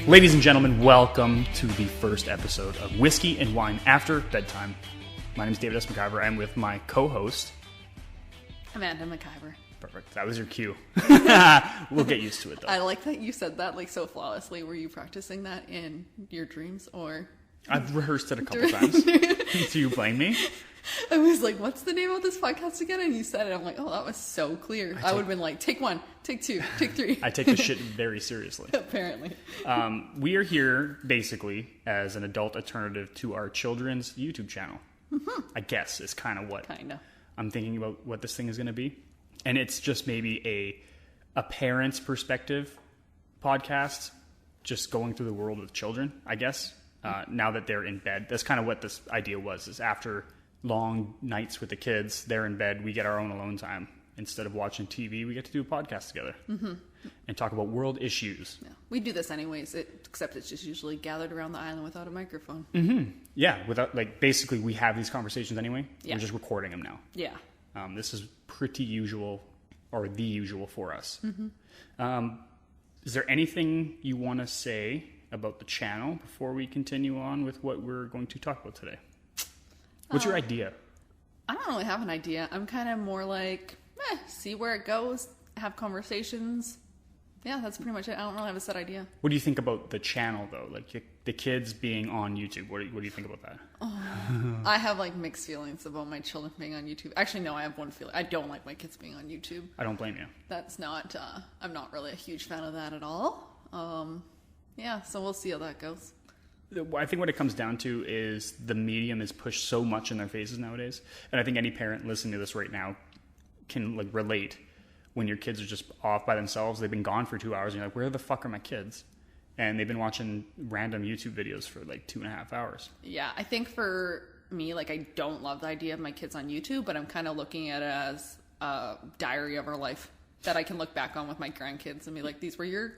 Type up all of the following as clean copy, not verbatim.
Ladies and gentlemen, welcome to the first episode of Whiskey and Wine After Bedtime. My name is David S. McIver. I'm with my co-host, Amanda McIver. Perfect. That was your cue. We'll get used to it, though. I like that you said that like so flawlessly. Were you practicing that in your dreams or? I've rehearsed it a couple times. Do you blame me? I was like, what's the name of this podcast again? And you said it. I'm like, oh, that was so clear. I would have been like, take one, take two, take three. I take this shit very seriously. Apparently. We are here basically as an adult alternative to our children's YouTube channel. Mm-hmm. I guess is kind of what I'm thinking about what this thing is going to be. And it's just maybe a parent's perspective podcast, just going through the world with children, I guess, now that they're in bed. That's kind of what this idea was, is after long nights with the kids, they're in bed, we get our own alone time. Instead of watching TV, we get to do a podcast together and talk about world issues. Yeah. We do this anyways, except it's just usually gathered around the island without a microphone. Mm-hmm. Yeah, without basically we have these conversations anyway. Yeah. We're just recording them now. Yeah. This is pretty usual, or the usual for us. Mm-hmm. Is there anything you want to say about the channel before we continue on with what we're going to talk about today? What's your idea? I don't really have an idea. I'm kind of more like, see where it goes, have conversations. Yeah, that's pretty much it. I don't really have a set idea. What do you think about the channel, though? Like the kids being on YouTube. What do you think about that? I have like mixed feelings about my children being on YouTube. Actually, no, I have one feeling. I don't like my kids being on YouTube. I don't blame you. That's not, I'm not really a huge fan of that at all. Yeah, so we'll see how that goes. I think what it comes down to is the medium is pushed so much in their faces nowadays. And I think any parent listening to this right now can relate. When your kids are just off by themselves, they've been gone for 2 hours, and you're like, where the fuck are my kids? And they've been watching random YouTube videos for 2.5 hours. Yeah, I think for me, I don't love the idea of my kids on YouTube, but I'm kind of looking at it as a diary of our life that I can look back on with my grandkids and be like, these were your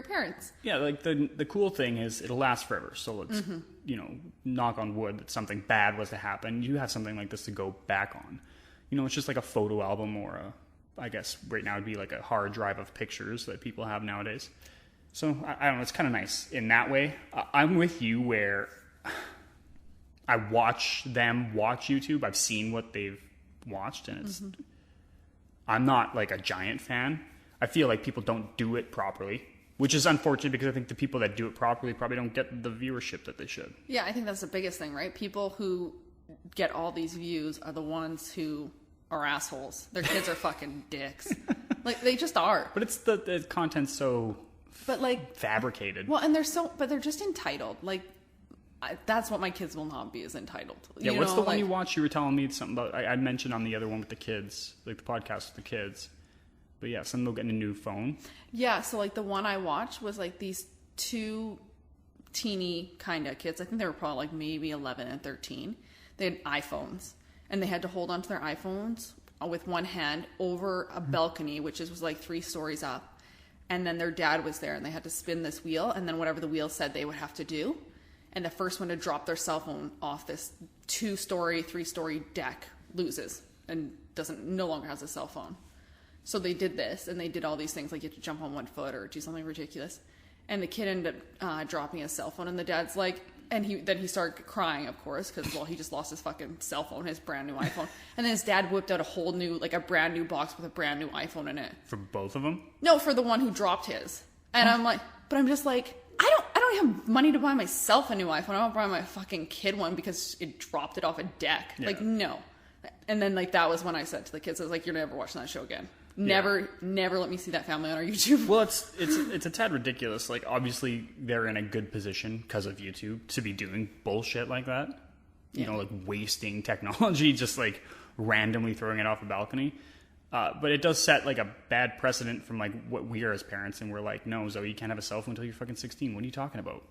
parents. Yeah, the cool thing is it'll last forever. So let's, knock on wood that something bad was to happen. You have something like this to go back on. It's just like a photo album or I guess right now it'd be like a hard drive of pictures that people have nowadays. So I don't know, it's kind of nice in that way. I'm with you where I watch them watch YouTube. I've seen what they've watched, and it's I'm not like a giant fan. I feel like people don't do it properly, which is unfortunate because I think the people that do it properly probably don't get the viewership that they should. Yeah, I think that's the biggest thing, right? People who get all these views are the ones who are assholes. Their kids are fucking dicks. They just are. But it's the content's so fabricated. Well, and they're just entitled. That's what my kids will not be, is entitled. Yeah, what's the one you watch? You were telling me something about, I mentioned on the other one with the kids, the podcast with the kids. But yeah, some will get a new phone. Yeah, so the one I watched was these two teeny kind of kids. I think they were probably maybe 11 and 13. They had iPhones. And they had to hold onto their iPhones with one hand over a balcony, which was 3 stories up. And then their dad was there, and they had to spin this wheel. And then whatever the wheel said, they would have to do. And the first one to drop their cell phone off this 2-story, 3-story deck loses and no longer has a cell phone. So they did this, and they did all these things, like you have to jump on one foot or do something ridiculous. And the kid ended up dropping his cell phone, and the dad's like, and then he started crying, of course, because, he just lost his fucking cell phone, his brand new iPhone. And then his dad whipped out a whole new, a brand new box with a brand new iPhone in it. For both of them? No, for the one who dropped his. And I'm like, but I'm just like, I don't have money to buy myself a new iPhone. I don't buy my fucking kid one because it dropped it off a deck. Yeah. No. And then, that was when I said to the kids, I was like, you're never watching that show again. Never let me see that family on our YouTube. Well, it's a tad ridiculous. Obviously, they're in a good position because of YouTube to be doing bullshit like that. Yeah. Wasting technology, just randomly throwing it off a balcony. But it does set a bad precedent from what we are as parents, and we're like, no, Zoe, you can't have a cell phone until you're fucking 16. What are you talking about?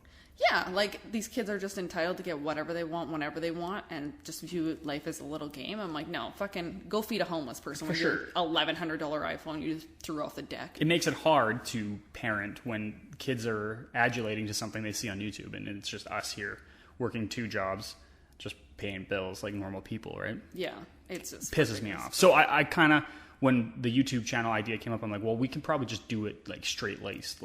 Yeah, these kids are just entitled to get whatever they want, whenever they want, and just view life as a little game. I'm like, no, fucking go feed a homeless person with your $1,100 iPhone you just threw off the deck. It makes it hard to parent when kids are adulating to something they see on YouTube, and it's just us here working 2 jobs, just paying bills like normal people, right? Yeah, it's just pisses me off. So I kind of, when the YouTube channel idea came up, I'm like, well, we can probably just do it straight-laced,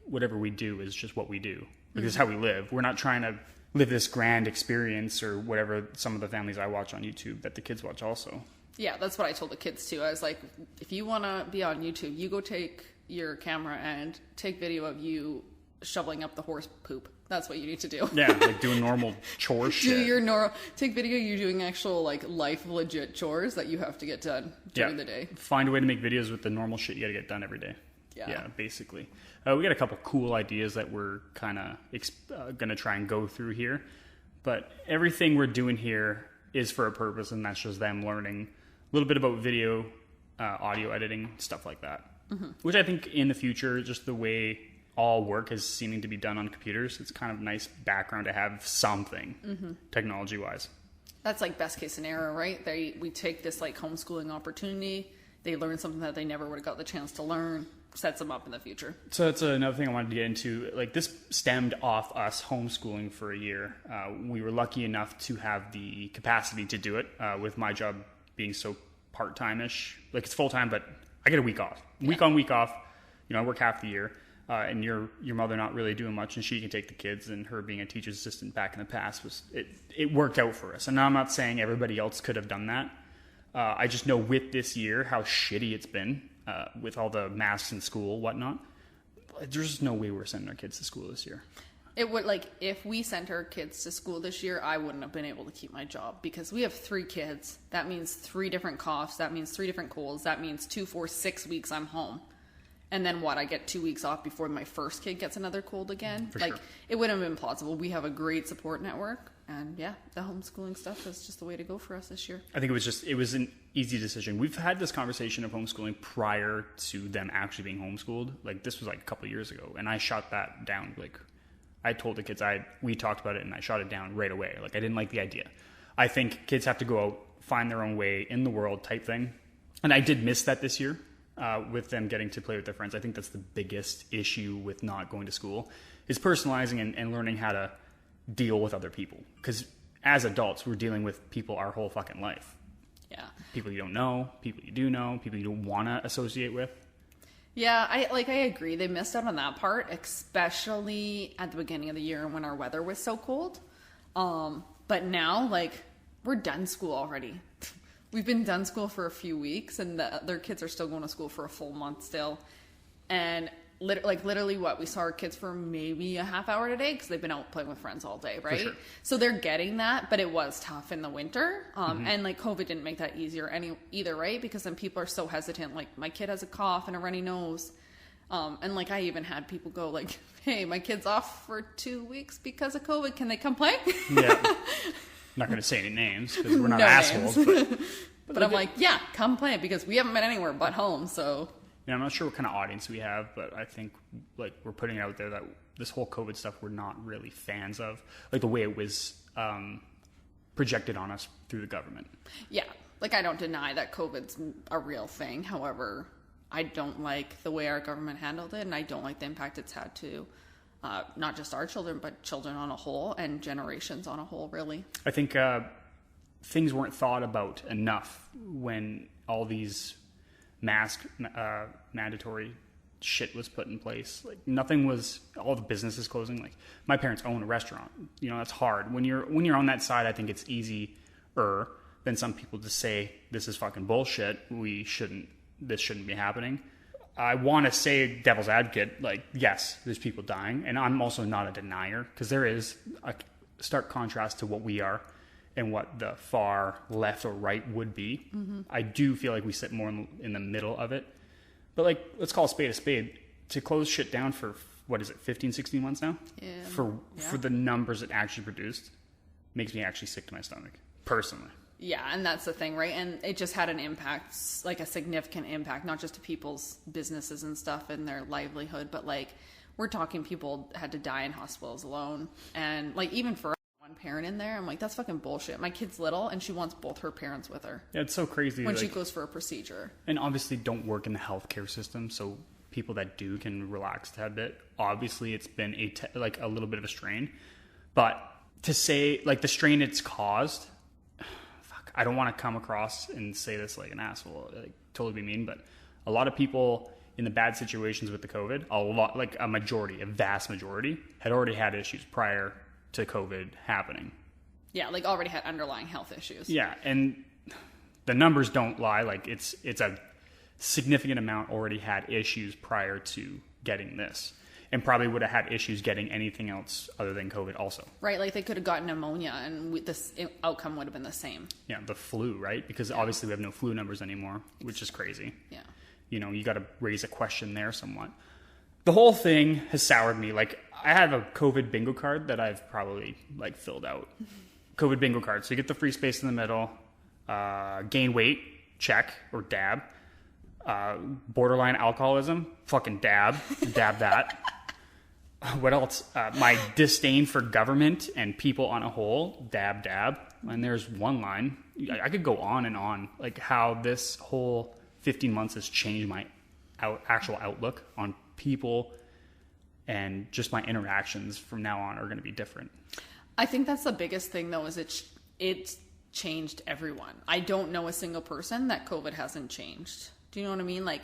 whatever we do is just what we do. Like, this is how we live. We're not trying to live this grand experience or whatever some of the families I watch on YouTube that the kids watch also. Yeah, that's what I told the kids too. I was like, if you want to be on YouTube, you go take your camera and take video of you shoveling up the horse poop. That's what you need to do. Yeah, like doing normal chore shit. Take video of you doing actual like life legit chores that you have to get done during the day. Find a way to make videos with the normal shit you got to get done every day. Yeah, basically. We got a couple cool ideas that we're kind of going to try and go through here. But everything we're doing here is for a purpose, and that's just them learning a little bit about video, audio editing, stuff like that. Mm-hmm. Which I think in the future, just the way all work is seeming to be done on computers, it's kind of a nice background to have something technology-wise. That's like best case scenario, right? We take this like homeschooling opportunity, they learn something that they never would have got the chance to learn, sets them up in the future. So that's another thing I wanted to get into. Like, this stemmed off us homeschooling for a year. We were lucky enough to have the capacity to do it with my job being so part-time-ish. Like, it's full-time, but I get a week off. Week on, week off. I work half the year. And your mother not really doing much, and she can take the kids, and her being a teacher's assistant back in the past it worked out for us. And I'm not saying everybody else could have done that. I just know with this year how shitty it's been with all the masks in school, whatnot. There's just no way we're sending our kids to school this year. It would, like, if we sent our kids to school this year, I wouldn't have been able to keep my job because we have 3 kids. That means 3 different coughs. That means 3 different colds. That means 2, 4, 6 weeks I'm home. And then I get 2 weeks off before my first kid gets another cold again. For sure. It wouldn't have been plausible. We have a great support network. And yeah, the homeschooling stuff is just the way to go for us this year. I think it was an easy decision. We've had this conversation of homeschooling prior to them actually being homeschooled. Like, this was like a couple of years ago. And I shot that down. Like, I told the kids, we talked about it and I shot it down right away. Like, I didn't like the idea. I think kids have to go out, find their own way in the world type thing. And I did miss that this year. With them getting to play with their friends. I think that's the biggest issue with not going to school is personalizing and learning how to deal with other people. Because as adults, we're dealing with people our whole fucking life. Yeah. People you don't know, people you do know, people you don't want to associate with. Yeah, I agree. They missed out on that part, especially at the beginning of the year when our weather was so cold. But now, we're done school already. We've been done school for a few weeks, and their kids are still going to school for a full month still. And literally we saw our kids for maybe a half hour today because they've been out playing with friends all day, right? Sure. So they're getting that, but it was tough in the winter. And COVID didn't make that easier either, right? Because then people are so hesitant. Like, my kid has a cough and a runny nose. And I even had people go hey, my kid's off for 2 weeks because of COVID. Can they come play? Yeah. Not going to say any names because we're not assholes. But I'm yeah, come play because we haven't been anywhere but home. So yeah, I'm not sure what kind of audience we have, but I think we're putting it out there that this whole COVID stuff we're not really fans of, the way it was projected on us through the government. Yeah, I don't deny that COVID's a real thing. However, I don't like the way our government handled it, and I don't like the impact it's had to not just our children, but children on a whole and generations on a whole, really. I think things weren't thought about enough when all these mask mandatory shit was put in place. Nothing was, all the businesses closing. My parents own a restaurant. That's hard. When you're on that side, I think it's easier than some people to say, this is fucking bullshit. This shouldn't be happening. I want to say devil's advocate, yes, there's people dying. And I'm also not a denier because there is a stark contrast to what we are and what the far left or right would be. Mm-hmm. I do feel like we sit more in the middle of it. But let's call a spade a spade. To close shit down for, 15, 16 months now? Yeah. For the numbers it actually produced, makes me actually sick to my stomach, personally. Yeah, and that's the thing, right? And it just had an impact, a significant impact, not just to people's businesses and stuff and their livelihood, but we're talking people had to die in hospitals alone. And even for one parent in there, I'm that's fucking bullshit. My kid's little and she wants both her parents with her. Yeah, it's so crazy. When she goes for a procedure. And obviously don't work in the healthcare system, so people that do can relax a tad bit. Obviously it's been a little bit of a strain. But to say, the strain it's caused, I don't want to come across and say this like an asshole, totally be mean, but a lot of people in the bad situations with the COVID, a lot, like a majority, a vast majority, had already had issues prior to COVID happening. Yeah, like already had underlying health issues. Yeah, and the numbers don't lie. Like it's a significant amount already had issues prior to getting this, and probably would have had issues getting anything else other than COVID also. Right, like they could have gotten pneumonia and this outcome would have been the same. Yeah, the flu, right? Because obviously we have no flu numbers anymore, which is crazy. Yeah. You know, you got to raise a question there somewhat. The whole thing has soured me. Like, I have a COVID bingo card that I've probably, like, filled out. COVID bingo card. So you get the free space in the middle. Gain weight, check, or dab. Borderline alcoholism, fucking dab. Dab that. What else? My disdain for government and people on a whole, dab, dab. And there's one line. I could go on and on. Like, how this whole 15 months has changed my actual outlook on people, and just my interactions from now on are going to be different. I think that's the biggest thing, though, is it's changed everyone. I don't know a single person that COVID hasn't changed. Do you know what I mean? Like,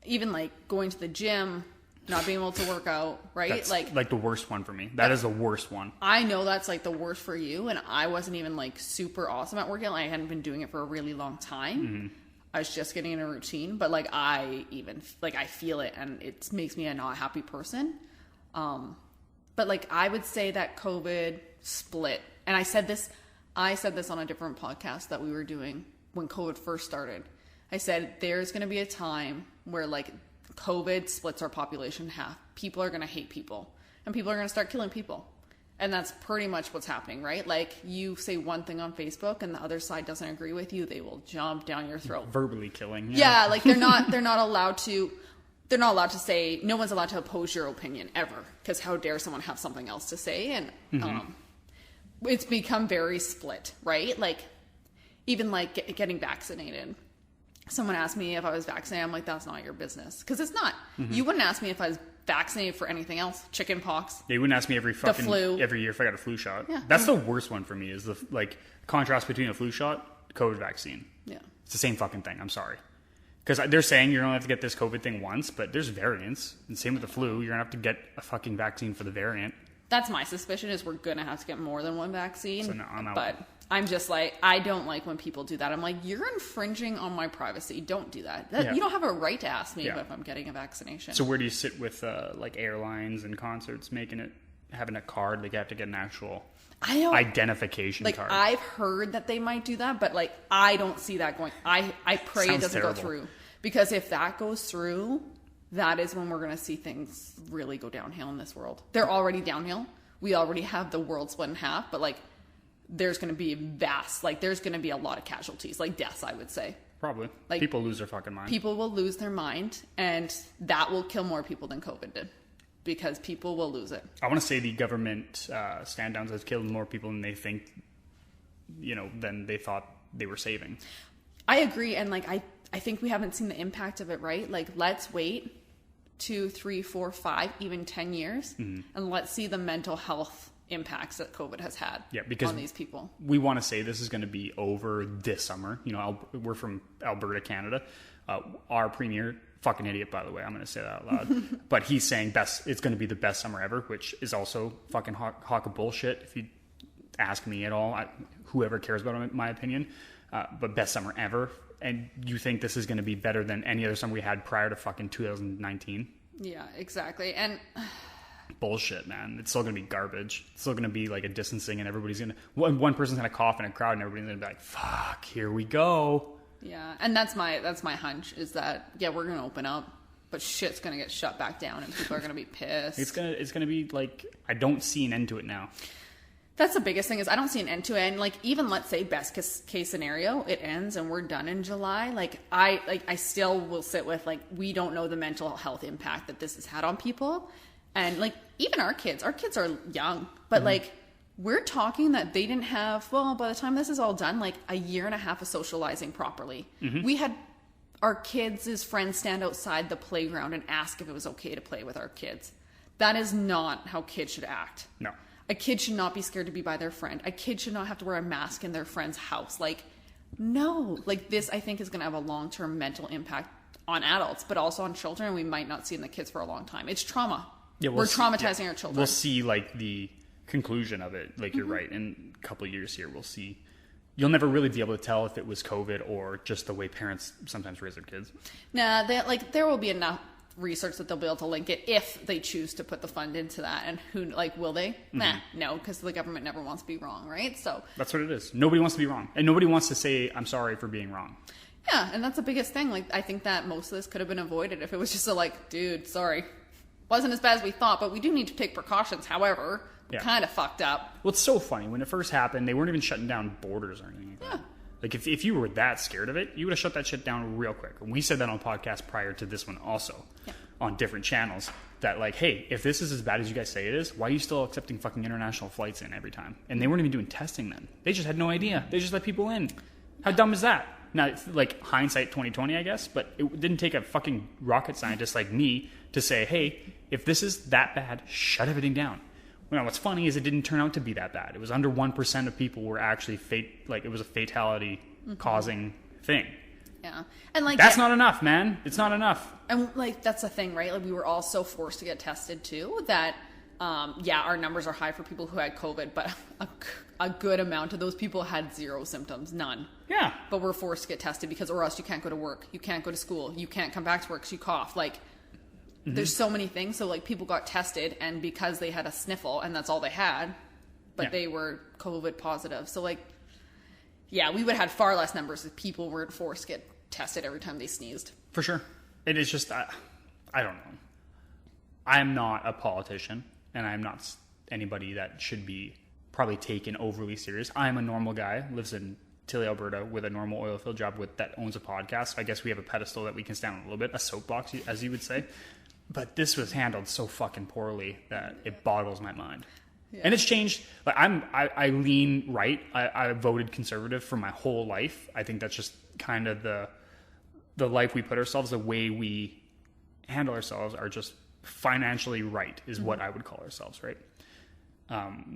even like going to the gym, not being able to work out, right? That's like the worst one for me. That is the worst one. I know that's like the worst for you, and I wasn't even like super awesome at working out. Like, I hadn't been doing it for a really long time. Mm-hmm. I was just getting in a routine, but like I feel it, and it makes me a not happy person. But like I would say that COVID split, and I said this on a different podcast that we were doing when COVID first started. I said there's going to be a time where like COVID splits our population in half. People are going to hate people, and people are going to start killing people. And that's pretty much what's happening, right? Like, you say one thing on Facebook and the other side doesn't agree with you, they will jump down your throat. Verbally killing. Yeah, like they're not allowed to say, no one's allowed to oppose your opinion ever, because how dare someone have something else to say? And it's become very split, right? Like, even like getting vaccinated. Someone asked me if I was vaccinated. I'm like, that's not your business. Because it's not. Mm-hmm. You wouldn't ask me if I was vaccinated for anything else. Chicken pox. They wouldn't ask me every year if I got a flu shot. Yeah. That's the worst one for me, is the like contrast between a flu shot, COVID vaccine. Yeah. It's the same fucking thing. I'm sorry. Because they're saying you're going to have to get this COVID thing once, but there's variants. And same with the flu. You're going to have to get a fucking vaccine for the variant. That's my suspicion, is we're going to have to get more than one vaccine. So no, I'm out. But I'm just like, I don't like when people do that. I'm like, you're infringing on my privacy. Don't do that. You don't have a right to ask me if I'm getting a vaccination. So where do you sit with like airlines and concerts having a card? Like, you have to get an actual identification card. I've heard that they might do that, but like, I don't see that going. I pray it doesn't go through, because if that goes through, that is when we're going to see things really go downhill in this world. They're already downhill. We already have the world split in half, but like, there's going to be there's going to be a lot of casualties, like deaths, I would say. Probably. Like, people lose their fucking mind. People will lose their mind, and that will kill more people than COVID did, because people will lose it. I want to say the government stand downs has killed more people than they think, than they thought they were saving. I agree. And like, I think we haven't seen the impact of it, right? Like, let's wait 2, 3, 4, 5, even 10 years, and let's see the mental health impacts that COVID has had on these people. We want to say this is going to be over this summer. We're from Alberta, Canada. Our premier, fucking idiot, by the way, I'm going to say that out loud. But he's saying it's going to be the best summer ever, which is also fucking hawk of bullshit, if you ask me at all. Whoever cares about my opinion. But best summer ever. And you think this is going to be better than any other summer we had prior to fucking 2019? Yeah, exactly. And bullshit, man. It's still going to be garbage. It's still going to be like a distancing, and everybody's going to... One person's going to cough in a crowd, and everybody's going to be like, fuck, here we go. Yeah, and that's my hunch, is that, we're going to open up, but shit's going to get shut back down, and people are going to be pissed. It's going to be like... I don't see an end to it now. That's the biggest thing, is I don't see an end to it. And like, even let's say best case scenario, it ends and we're done in July. I still will sit with, like, we don't know the mental health impact that this has had on people. And like, even our kids are young, but like, we're talking that they didn't have, by the time this is all done, like a year and a half of socializing properly. We had our kids' friends stand outside the playground and ask if it was okay to play with our kids. That is not how kids should act. No. A kid should not be scared to be by their friend. A kid should not have to wear a mask in their friend's house. Like, no. Like, this, I think, is going to have a long-term mental impact on adults, but also on children. We might not see in the kids for a long time. It's trauma. Yeah, we're traumatizing our children. We'll see like the conclusion of it. Like you're right. In a couple of years here, we'll see. You'll never really be able to tell if it was COVID or just the way parents sometimes raise their kids. Nah, there will be enough research that they'll be able to link it if they choose to put the fund into that. And will they? Nah, no, because the government never wants to be wrong, right? So that's what it is. Nobody wants to be wrong, and nobody wants to say I'm sorry for being wrong. Yeah, and that's the biggest thing. Like, I think that most of this could have been avoided if it was just dude, sorry, wasn't as bad as we thought, but we do need to take precautions. However, kind of fucked up. Well, it's so funny. When it first happened, they weren't even shutting down borders or anything like that. Like, if you were that scared of it, you would have shut that shit down real quick. And we said that on podcast prior to this one also, on different channels, that like, hey, if this is as bad as you guys say it is, why are you still accepting fucking international flights in every time? And they weren't even doing testing then. They just had no idea. They just let people in. How dumb is that? Now, it's like hindsight 2020, I guess, but it didn't take a fucking rocket scientist like me to say, hey, if this is that bad, shut everything down. Well, what's funny is it didn't turn out to be that bad. It was under 1% of people were actually it was a fatality causing thing. Yeah. And that's not enough, man. It's not enough. And that's the thing, right? Like, we were all so forced to get tested too that our numbers are high for people who had COVID, but a good amount of those people had zero symptoms, none. Yeah. But we're forced to get tested or else you can't go to work, you can't go to school, you can't come back to work because you cough. There's so many things. So people got tested, and because they had a sniffle and that's all they had, but they were COVID positive. So we would have had far less numbers if people weren't forced to get tested every time they sneezed. For sure. It is just, I don't know. I'm not a politician, and I'm not anybody that should be probably taken overly serious. I'm a normal guy, lives in Tilly, Alberta, with a normal oil field job that owns a podcast. So I guess we have a pedestal that we can stand on a little bit, a soapbox, as you would say. But this was handled so fucking poorly that it boggles my mind. Yeah. And it's changed. I lean right. I voted conservative for my whole life. I think that's just kind of the life we put ourselves, the way we handle ourselves are just financially right is what I would call ourselves, right?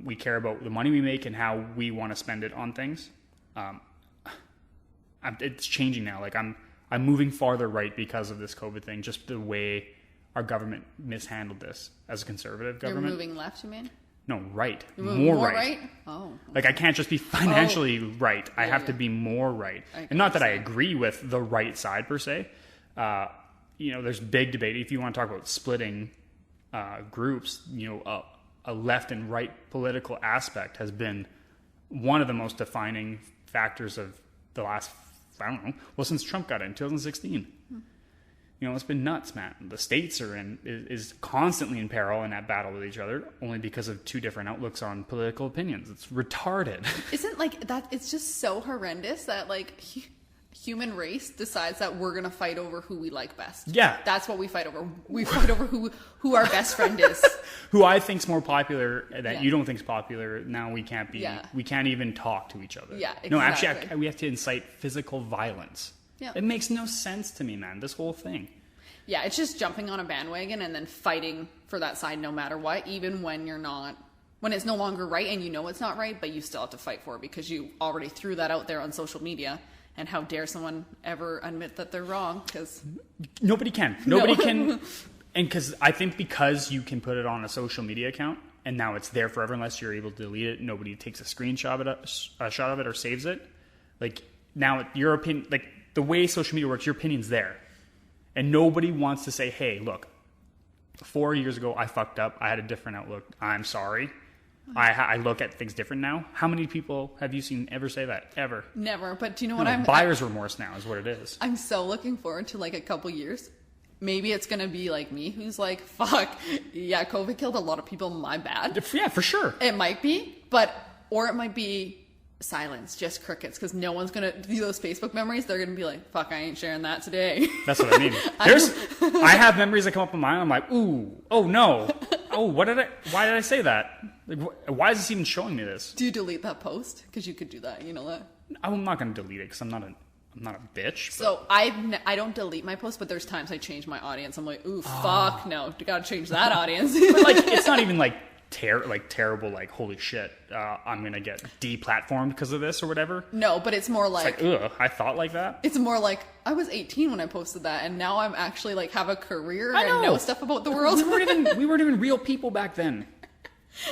We care about the money we make and how we want to spend it on things. It's changing now. I'm moving farther right because of this COVID thing, just the way our government mishandled this as a conservative government. You're moving left, you mean? No, right. You're moving more right? Oh. I can't just be financially right. I have to be more right. And not that I agree with the right side per se. There's big debate. If you want to talk about splitting groups, a left and right political aspect has been one of the most defining factors of the last, since Trump got in 2016. It's been nuts, man. The states is constantly in peril and at battle with each other only because of two different outlooks on political opinions. It's retarded. Isn't that? It's just so horrendous that human race decides that we're gonna fight over who we like best. Yeah, that's what we fight over. We fight over who our best friend is. Who I think's more popular that you don't think's popular. Now we can't be. Yeah. We can't even talk to each other. Yeah, exactly. No, actually, we have to incite physical violence. Yeah. It makes no sense to me, man, this whole thing. Yeah, it's just jumping on a bandwagon and then fighting for that side no matter what, even when when it's no longer right and it's not right, but you still have to fight for it because you already threw that out there on social media. And how dare someone ever admit that they're wrong? Because nobody can. Nobody can. And because you can put it on a social media account and now it's there forever unless you're able to delete it. Nobody takes a screenshot of it or saves it. Now your opinion, the way social media works, your opinion's there. And nobody wants to say, hey, look, 4 years ago, I fucked up. I had a different outlook. I'm sorry. I look at things different now. How many people have you seen ever say that? Ever? Never. But do you know what buyer's remorse now is what it is. I'm so looking forward to a couple years. Maybe it's going to be like me who's fuck, yeah, COVID killed a lot of people. My bad. Yeah, for sure. It might be, or it might be silence, just crickets, because no one's gonna do those Facebook memories. They're gonna be like, fuck, I ain't sharing that today. That's what I mean. I have memories that come up in my mind. I'm like, ooh, oh no, oh, why did I say that? Why is this even showing me this? Do you delete that post? Because you could do that, that. I'm not gonna delete it because I'm not a bitch. But. So I don't delete my posts, but there's times I change my audience. I'm like, ooh, fuck, no, you gotta change that audience. But it's not even terrible, like, holy shit, I'm gonna get deplatformed because of this or whatever. No, but it's more like, It's like, ugh, I thought like that. it's more like, I was 18 when I posted that, and now I'm actually like have a career I and know stuff about the world. We weren't even real people back then.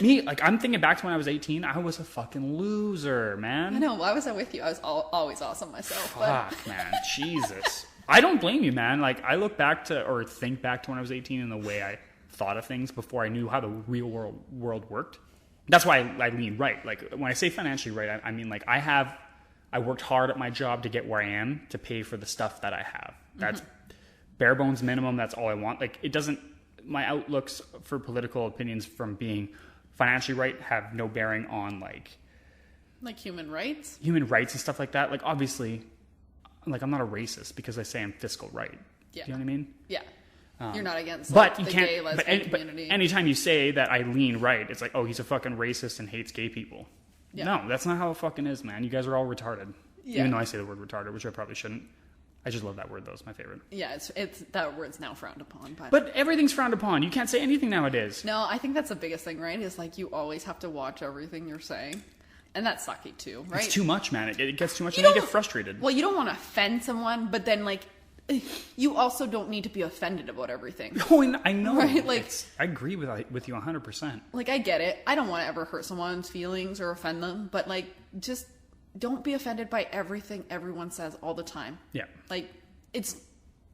Me, like, I'm thinking back to when I was 18, I was a fucking loser, man. I know. Why was I with you? I was always awesome myself. But... Fuck, man. Jesus. I don't blame you, man. Like, I look back to, or think back to when I was 18 and the way I thought of things before I knew how the real world worked. That's why I lean right. Like, when I say financially right, I mean, like, I worked hard at my job to get where I am to pay for the stuff that I have. That's bare bones minimum. That's all I want. Like, it doesn't, my outlooks for political opinions from being financially right have no bearing on, like human rights and stuff like that. Like, obviously, like, I'm not a racist because I say I'm fiscal right. Yeah. Do you know what I mean? Yeah. You're not against, but like, you the can't, gay, lesbian community. But anytime you say that I lean right, it's like, oh, he's a fucking racist and hates gay people. Yeah. No, that's not how it fucking is, man. You guys are all retarded. Yeah. Even though I say the word retarded, which I probably shouldn't. I just love that word, though. It's my favorite. Yeah, it's that word's now frowned upon. But everything's frowned upon. You can't say anything nowadays. No, I think that's the biggest thing, right? Is like you always have to watch everything you're saying. And that's sucky too, right? It's too much, man. It gets too much and you get frustrated. Well, you don't want to offend someone, but then, like, you also don't need to be offended about everything. Oh, I know. Right? Like, I agree with you 100%. Like, I get it. I don't want to ever hurt someone's feelings or offend them, but, like, just don't be offended by everything everyone says all the time. Yeah. Like,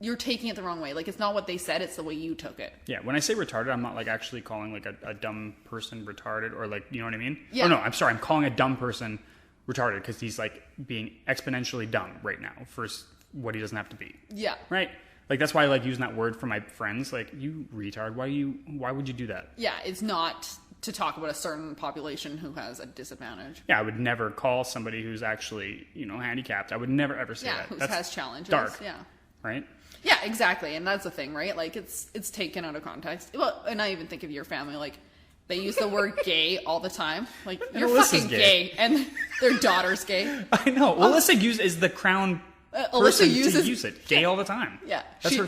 you're taking it the wrong way. Like, it's not what they said, it's the way you took it. Yeah, when I say retarded, I'm not, like, actually calling, like, a dumb person retarded or, like, you know what I mean? Yeah. Oh, no, I'm sorry. I'm calling a dumb person retarded because he's, like, being exponentially dumb right now for what he doesn't have to be. Yeah. Right? Like, that's why I like using that word for my friends. Like, you retard, why would you do that? Yeah, it's not to talk about a certain population who has a disadvantage. Yeah, I would never call somebody who's actually, handicapped. I would never ever say that. Yeah, who has challenges. Dark. Yeah. Right? Yeah, exactly. And that's the thing, right? Like, it's taken out of context. Well, and I even think of your family, like, they use the word gay all the time. Like, you're fucking gay. And their daughter's gay. I know. Well, Alyssa is the crown person to use it. Gay all the time. Yeah. That's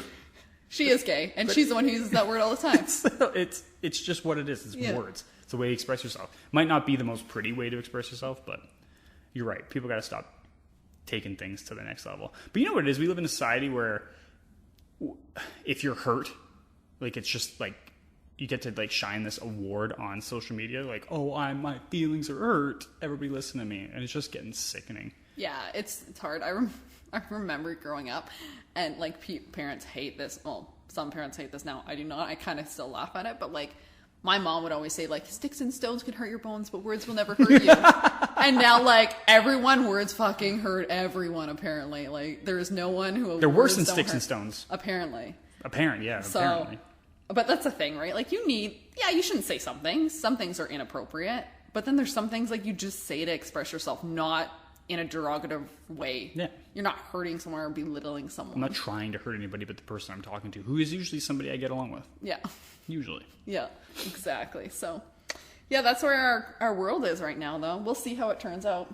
she is gay, and she's the one who uses that word all the time. It's just what it is. It's words. It's a way to express yourself. Might not be the most pretty way to express yourself, but you're right. People got to stop taking things to the next level. But you know what it is? We live in a society where if you're hurt, like, it's just like you get to, like, shine this award on social media, like, oh, my feelings are hurt. Everybody listen to me, and it's just getting sickening. Yeah, it's hard. I remember growing up, and, like, parents hate this. Well, some parents hate this now. I do not. I kind of still laugh at it, but, like, my mom would always say, like, sticks and stones can hurt your bones, but words will never hurt you. And now, like, words fucking hurt everyone, apparently. Like, there's no one who... They're worse than sticks and stones. Apparently. Apparently. But that's the thing, right? Like, you shouldn't say some things. Some things are inappropriate. But then there's some things, like, you just say to express yourself, not in a derogative way. Yeah. You're not hurting someone or belittling someone. I'm not trying to hurt anybody but the person I'm talking to, who is usually somebody I get along with. Yeah. Usually. Yeah, exactly. So, yeah, that's where our world is right now, though. We'll see how it turns out.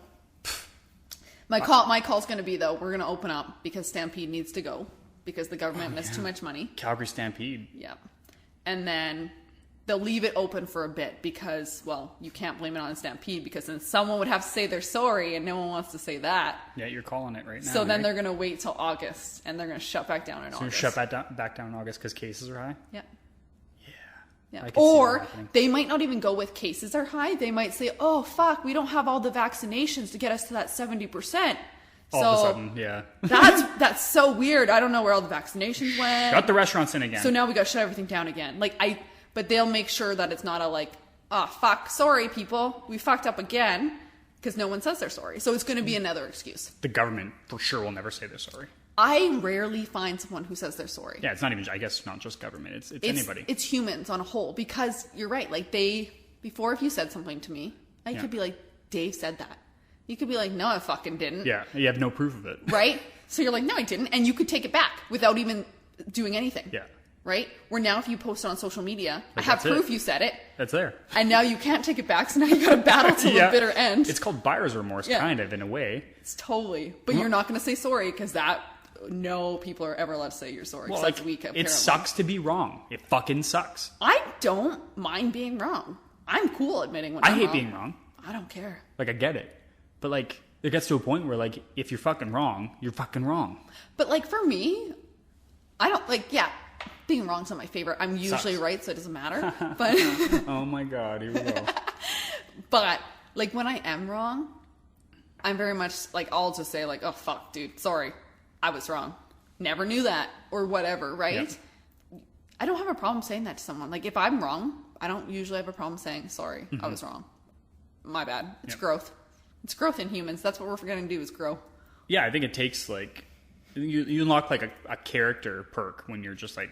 My call's going to be, though, we're going to open up because Stampede needs to go because the government missed too much money. Calgary Stampede. Yeah. And then they'll leave it open for a bit because, well, you can't blame it on Stampede because then someone would have to say they're sorry and no one wants to say that. Yeah, you're calling it right now. So then they're going to wait till August and they're going to shut back down in August. So shut back down in August because cases are high? Yeah. Yeah. Yeah. Or they might not even go with cases are high. They might say, oh, fuck, we don't have all the vaccinations to get us to that 70%. All of a sudden, yeah. That's so weird. I don't know where all the vaccinations went. Shut the restaurants in again. So now we got to shut everything down again. But they'll make sure that it's not a like, oh, fuck, sorry, people. We fucked up again. Because no one says they're sorry. So it's going to be another excuse. The government, for sure, will never say they're sorry. I rarely find someone who says they're sorry. Yeah, it's not even, I guess, not just government. It's anybody. It's humans on a whole. Because you're right. Like, before if you said something to me, I could be like, Dave said that. You could be like, no, I fucking didn't. Yeah, you have no proof of it. Right? So you're like, no, I didn't. And you could take it back without even doing anything. Yeah. Right? Where now if you post it on social media, I have proof you said it. That's there. And now you can't take it back, so now you got to battle to the bitter end. It's called buyer's remorse, kind of, in a way. It's totally. But you're not going to say sorry because no people are ever allowed to say you're sorry. Well, it sucks to be wrong. It fucking sucks. I don't mind being wrong. I'm cool admitting when I I'm hate wrong. being wrong. I don't care. Like, I get it. But, like, it gets to a point where, like, if you're fucking wrong, you're fucking wrong. But, like, for me, I don't, like, yeah, being wrong's not my favorite. I'm usually Sucks. right, so it doesn't matter. But, Oh, my God. Here we go. but, like, when I am wrong, I'm very much, like, I'll just say, like, oh, fuck, dude, sorry. I was wrong. Never knew that. Or whatever, right? Yep. I don't have a problem saying that to someone. Like, if I'm wrong, I don't usually have a problem saying, sorry, I was wrong. My bad. It's Yep. growth. It's growth in humans. That's what we're forgetting to do is grow. Yeah, I think it takes, like, you unlock, like, a character perk when you're just, like,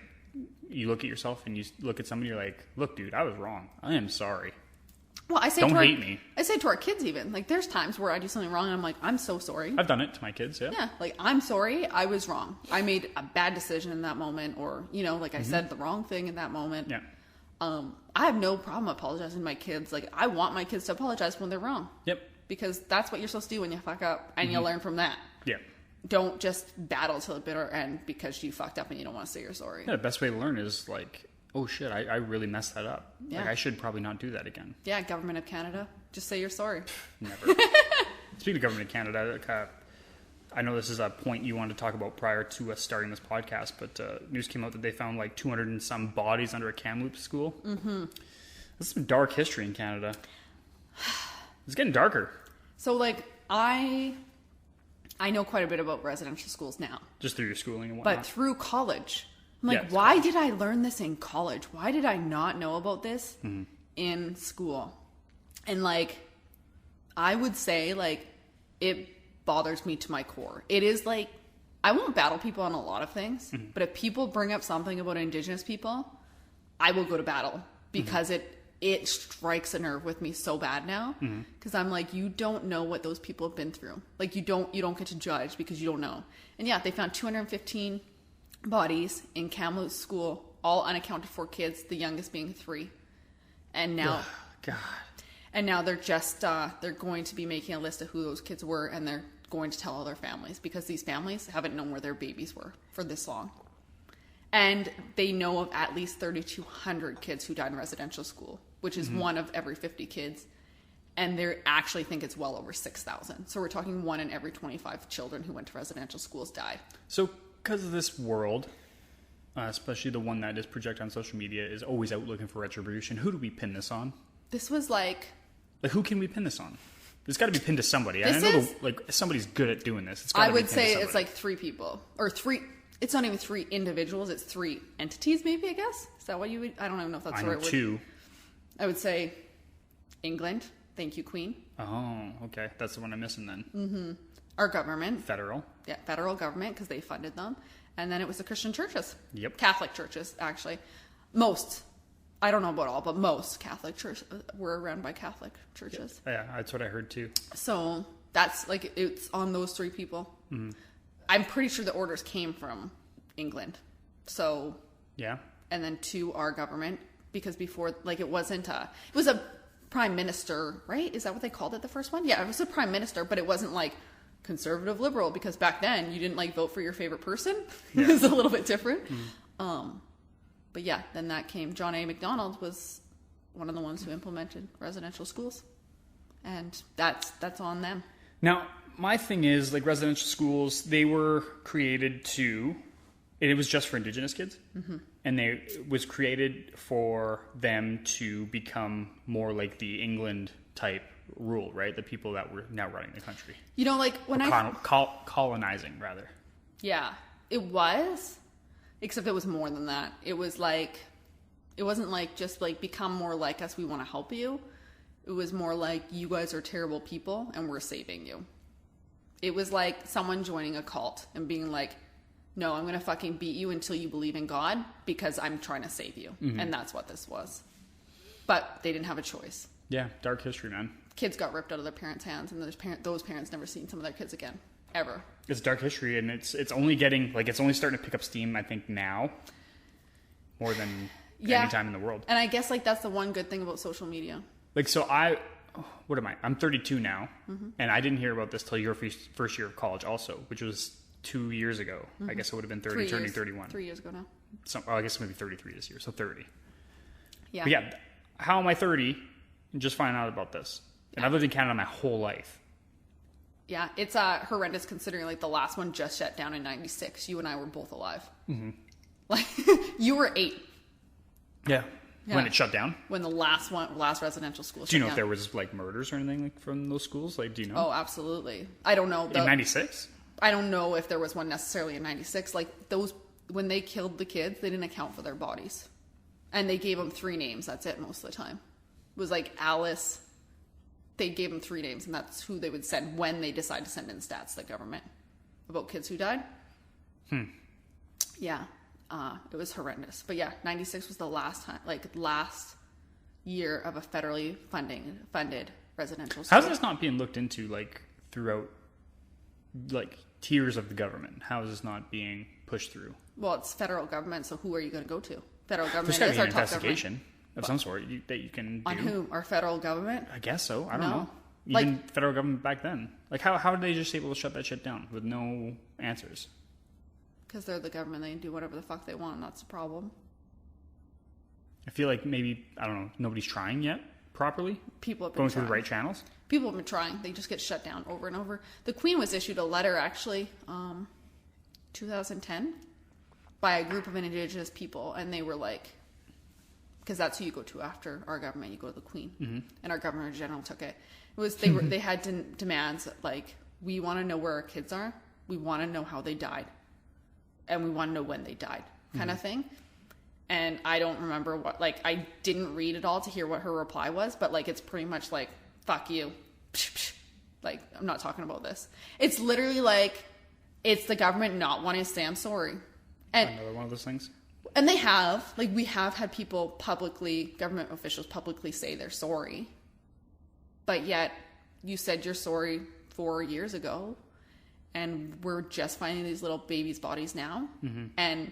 you look at yourself and you look at somebody, you're like, look, dude, I was wrong. I am sorry. Well, I say Don't to our, hate me. I say to our kids even, like, there's times where I do something wrong and I'm like, I'm so sorry. I've done it to my kids, yeah. Yeah, like, I'm sorry, I was wrong. I made a bad decision in that moment, or, you know, like I said the wrong thing in that moment. Yeah. I have no problem apologizing to my kids. Like, I want my kids to apologize when they're wrong. Yep. Because that's what you're supposed to do when you fuck up, and you learn from that. Yeah. Don't just battle till the bitter end because you fucked up and you don't want to say you're sorry. Yeah, the best way to learn is, like, oh, shit, I really messed that up. Yeah. Like, I should probably not do that again. Yeah, Government of Canada, just say you're sorry. Never. Speaking of government of Canada, I know this is a point you wanted to talk about prior to us starting this podcast, but news came out that they found like 200 and some bodies under a Kamloops school. Mm-hmm. This is some dark history in Canada. It's getting darker. So, like, I know quite a bit about residential schools now, Just through your schooling and whatnot. but through college, I'm like, Yeah, why did I learn this in college? Why did I not know about this in school? And, like, I would say, like, it bothers me to my core. It is like, I won't battle people on a lot of things, but if people bring up something about Indigenous people, I will go to battle because it strikes a nerve with me so bad now, because I'm like, you don't know what those people have been through. Like, you don't get to judge because you don't know. And yeah, they found 215 bodies in Kamloops school, all unaccounted for kids, the youngest being 3. And now, God. and now they're just they're going to be making a list of who those kids were, and they're going to tell all their families, because these families haven't known where their babies were for this long. And they know of at least 3,200 kids who died in residential school, which is one of every 50 kids. And they actually think it's well over 6,000. So we're talking 1 in every 25 children who went to residential schools died. So, because of this world, especially the one that is projected on social media, is always out looking for retribution, who do we pin this on? This was like, Who can we pin this on? It's got to be pinned to somebody. This I know, is- somebody's good at doing this. It's gotta I be would pinned to say it's somebody. like 3 people. Or 3, it's not even 3 individuals, it's 3 entities maybe, I guess? Is that what you would, I don't even know if that's I the know right word. 2. I would say England, thank you, Queen. Oh, okay. That's the one I'm missing then. Our government, Federal. yeah, federal government, because they funded them. And then it was the Christian churches. Yep. Catholic churches, actually. Most, I don't know about all, but most Catholic churches were run by Catholic churches. Yeah, that's what I heard too. So that's like, it's on those 3 people. I'm pretty sure the orders came from England. So, Yeah. and then to our government, because before, like, it was a prime minister, right? Is that what they called it, the first one? Yeah, it was a prime minister, but it wasn't like conservative liberal, because back then you didn't like vote for your favorite person. Yeah. It was a little bit different. But yeah, then that came, John A. Macdonald was one of the ones who implemented residential schools, and that's on them. Now, my thing is, like, residential schools, they were created to, it was just for Indigenous kids, and it was created for them to become more like the England type rule, right? The people that were now running the country. You know, like when Colonizing, rather. Yeah, it was, except it was more than that. It was like, it wasn't like just like become more like us, we want to help you. It was more like, you guys are terrible people and we're saving you. It was like someone joining a cult and being like, no, I'm going to fucking beat you until you believe in God because I'm trying to save you. And that's what this was. But they didn't have a choice. Yeah, dark history, man. Kids got ripped out of their parents' hands, and those parents never seen some of their kids again. Ever. It's dark history, and it's only getting, like, it's only starting to pick up steam, I think, now, more than any time in the world. And I guess, like, that's the one good thing about social media. Like, so what am I? I'm 32 now, and I didn't hear about this till your first year of college also, which was 2 years ago. I guess it would have been 30, turning 31. 3 years ago now. I guess maybe 33 this year, so 30. Yeah. But yeah, how am I 30 and just find out about this. And I've lived in Canada my whole life. Yeah, it's horrendous considering like the last one just shut down in 96. You and I were both alive. Mm-hmm. Like you were 8. Yeah. When it shut down? When the last residential school shut down. Do you know if there was like murders or anything like from those schools? Like, do you know? Oh, absolutely. I don't know. In 96? I don't know if there was one necessarily in 96. Like those, when they killed the kids, they didn't account for their bodies. And they gave them 3 names. That's it most of the time. It was like Alice. They gave them 3 names, and that's who they would send when they decide to send in stats to the government about kids who died. Yeah, it was horrendous. But yeah, 96 was the last time, like last year of a federally funded residential school. How's this not being looked into like throughout like tiers of the government? How is this not being pushed through? Well, it's federal government, so who are you going to go to? Federal government There's is got our to be top an investigation government. of some sort that you can do. On who? Our federal government? I guess so. I don't No. know. Even federal government back then. Like, how are they just able to shut that shit down with no answers? Because they're the government. They can do whatever the fuck they want. That's the problem. I feel like maybe, I don't know, nobody's trying yet properly? People have been going trying. through the right channels? People have been trying. They just get shut down over and over. The Queen was issued a letter, actually, 2010, by a group of Indigenous people. And they were like, because that's who you go to after our government. You go to the Queen. Mm-hmm. And our Governor General took it. They had demands like, we want to know where our kids are. We want to know how they died. And we want to know when they died, kind of thing. And I don't remember what, like, I didn't read it all to hear what her reply was, but like, it's pretty much like, fuck you. Like, I'm not talking about this. It's literally like, it's the government not wanting to say I'm sorry. And another one of those things? And they have, like, we have had people publicly, government officials publicly say they're sorry. But yet, you said you're sorry 4 years ago, and we're just finding these little babies' bodies now. Mm-hmm. And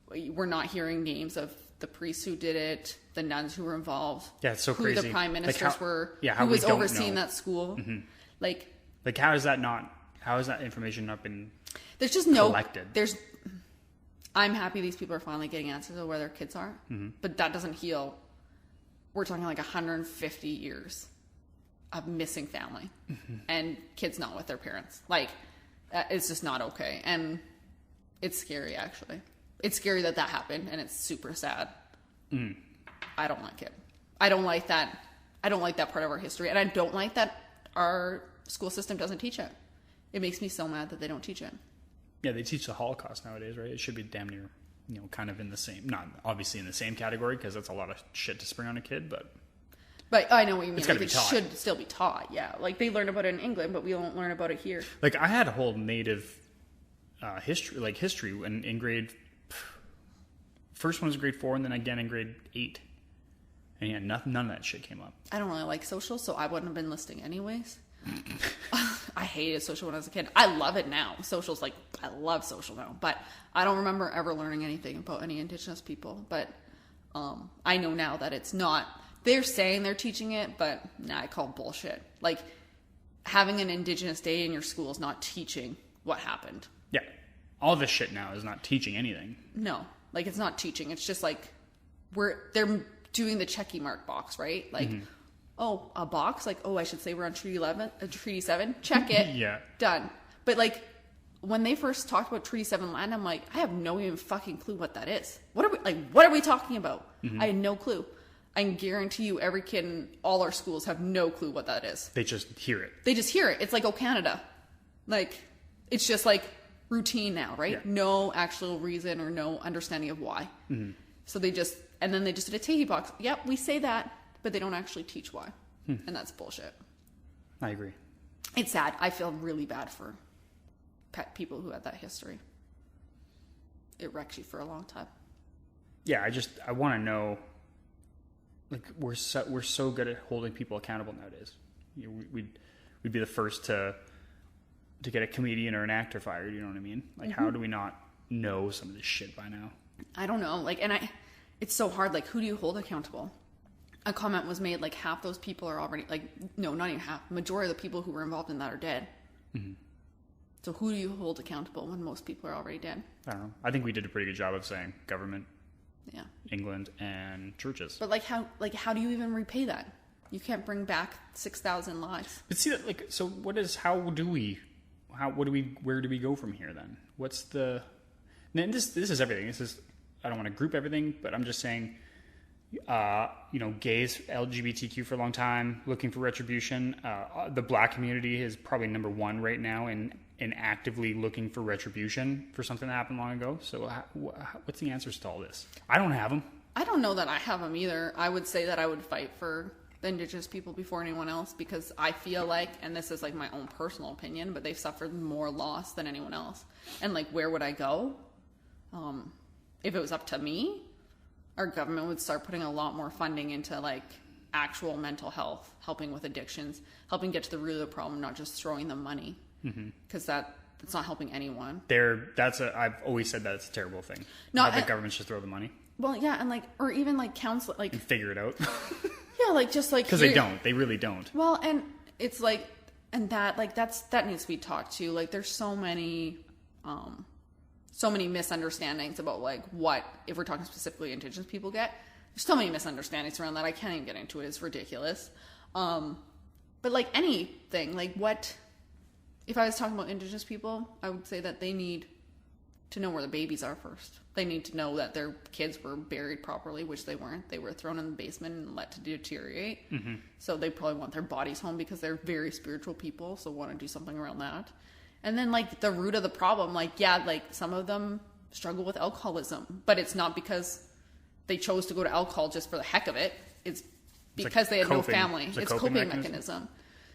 we're not hearing names of the priests who did it, the nuns who were involved. Yeah, it's so who crazy. The prime ministers were, how who was we don't overseeing know. that school. Mm-hmm. Like, how has that information not been there's just collected? I'm happy these people are finally getting answers of where their kids are, but that doesn't heal. We're talking like 150 years of missing family and kids not with their parents. Like, it's just not okay. And it's scary, actually. It's scary that happened, and it's super sad. I don't like it. I don't like that. I don't like that part of our history, and I don't like that our school system doesn't teach it. It makes me so mad that they don't teach it. Yeah, they teach the Holocaust nowadays, right? It should be damn near, kind of in the same, not obviously in the same category, because that's a lot of shit to spring on a kid, but I know what you mean. It's gotta like, be taught. Should still be taught, yeah. Like, they learn about it in England, but we don't learn about it here. Like, I had a whole native history in grade, first one was grade 4, and then again in grade 8. And yeah, none of that shit came up. I don't really like social, so I wouldn't have been listening anyways. I hated social when I was a kid. I love it now. Social's like, I love social now. But I don't remember ever learning anything about any Indigenous people. But I know now that it's not. They're saying they're teaching it, but I call bullshit. Like, having an Indigenous day in your school is not teaching what happened. Yeah. All this shit now is not teaching anything. No. Like, it's not teaching. It's just like, they're doing the checky mark box, right? Like, oh, a box? Like, oh, I should say we're on Treaty 7. Check it. Yeah. Done. But, like, when they first talked about Treaty 7 land, I'm like, I have no even fucking clue what that is. What are we talking about? I had no clue. I can guarantee you every kid in all our schools have no clue what that is. They just hear it. They just hear it. It's like, oh, Canada. Like, it's just like routine now, right? Yeah. No actual reason or no understanding of why. So they just did a Tahiti box. Yep, we say that, but they don't actually teach why. And that's bullshit. I agree. It's sad. I feel really bad for people who had that history. It wrecks you for a long time. Yeah, I want to know. Like, we're so good at holding people accountable nowadays. We'd be the first to get a comedian or an actor fired. You know what I mean? Like, how do we not know some of this shit by now? I don't know. Like, it's so hard. Like, who do you hold accountable? A comment was made, like, half those people are already, like, no, not even half. Majority of the people who were involved in that are dead. So who do you hold accountable when most people are already dead? I don't know. I think we did a pretty good job of saying government, Yeah. England, and churches. But, how do you even repay that? You can't bring back 6,000 lives. But see that, like, so where do we go from here then? What's the, and this is everything. This is, I don't want to group everything, but I'm just saying, gays, LGBTQ for a long time, looking for retribution. The black community is probably number one right now in actively looking for retribution for something that happened long ago. So what's the answers to all this? I don't have them. I don't know that I have them either. I would say that I would fight for the Indigenous people before anyone else, because I feel like, and this is like my own personal opinion, but they've suffered more loss than anyone else. And like, where would I go? If it was up to me, our government would start putting a lot more funding into like actual mental health, helping with addictions, helping get to the root of the problem, not just throwing them money, because that's not helping anyone. I've always said that it's a terrible thing. Not the government should throw the money. Well, yeah, and like, or even like counsel, like and figure it out. Yeah, like just like because they don't. They really don't. Well, and it's like, and that like that needs to be talked to. Like, there's so many misunderstandings about like what, if we're talking specifically Indigenous people get. There's so many misunderstandings around that. I can't even get into it. It's ridiculous. But like anything, like what, if I was talking about Indigenous people, I would say that they need to know where the babies are first. They need to know that their kids were buried properly, which they weren't. They were thrown in the basement and let to deteriorate. So they probably want their bodies home because they're very spiritual people, so want to do something around that. And then like the root of the problem, like, yeah, like some of them struggle with alcoholism, but it's not because they chose to go to alcohol just for the heck of it. It's because they had no family. It's a coping mechanism.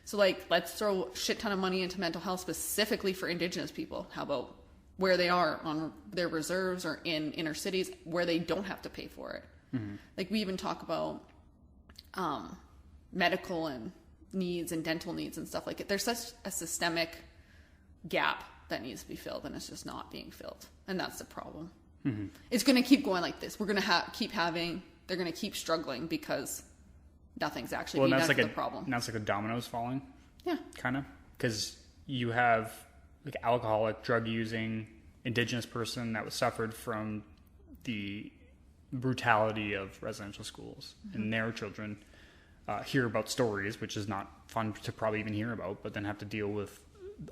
So like, let's throw a shit ton of money into mental health specifically for Indigenous people. How about where they are on their reserves or in inner cities where they don't have to pay for it? Like, we even talk about medical and needs and dental needs and stuff like it. There's such a systemic gap that needs to be filled, and it's just not being filled. And that's the problem. It's going to keep going like this. We're going to they're going to keep struggling because nothing's actually being done for the problem. Now it's like the dominoes falling. Yeah. Kind of. Because you have like alcoholic, drug using, Indigenous person that was suffered from the brutality of residential schools, and their children hear about stories, which is not fun to probably even hear about, but then have to deal with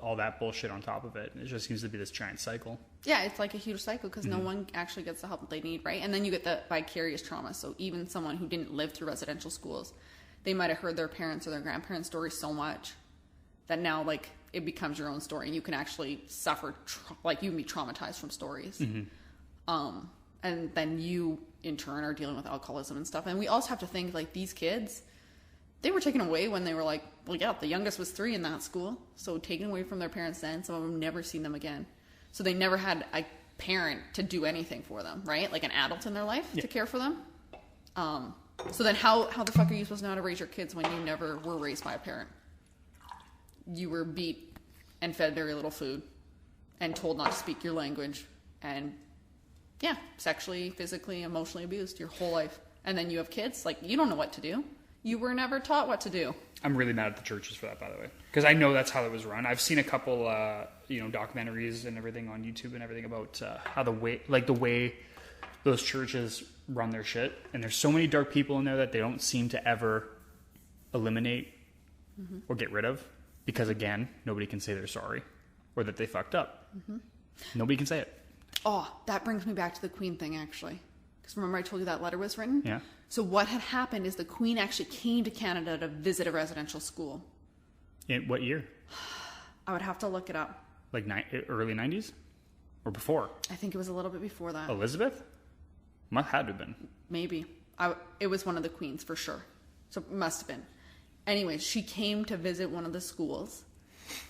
all that bullshit on top of it. It just seems to be this giant cycle. Yeah, it's like a huge cycle because no one actually gets the help they need, right? And then you get the vicarious trauma. So even someone who didn't live through residential schools, they might have heard their parents or their grandparents' stories so much that now like it becomes your own story, and you can actually suffer, like you can be traumatized from stories. And then you in turn are dealing with alcoholism and stuff. And we also have to think like these kids, they were taken away when they were like, well, yeah, the youngest was 3 in that school. So taken away from their parents then, some of them never seen them again. So they never had a parent to do anything for them, right? Like an adult in their life to care for them. So then how the fuck are you supposed to know how to raise your kids when you never were raised by a parent? You were beat and fed very little food and told not to speak your language and, yeah, sexually, physically, emotionally abused your whole life. And then you have kids, like, you don't know what to do. You were never taught what to do. I'm really mad at the churches for that, by the way, because I know that's how it was run. I've seen a couple, documentaries and everything on YouTube and everything about how the way those churches run their shit. And there's so many dark people in there that they don't seem to ever eliminate or get rid of, because again, nobody can say they're sorry or that they fucked up. Nobody can say it. Oh, that brings me back to the Queen thing, actually. Because remember I told you that letter was written? Yeah. So what had happened is the Queen actually came to Canada to visit a residential school. In what year? I would have to look it up. Like early 90s? Or before? I think it was a little bit before that. Elizabeth? Must had to have been. Maybe. It was one of the queens for sure. So it must have been. Anyway, she came to visit one of the schools.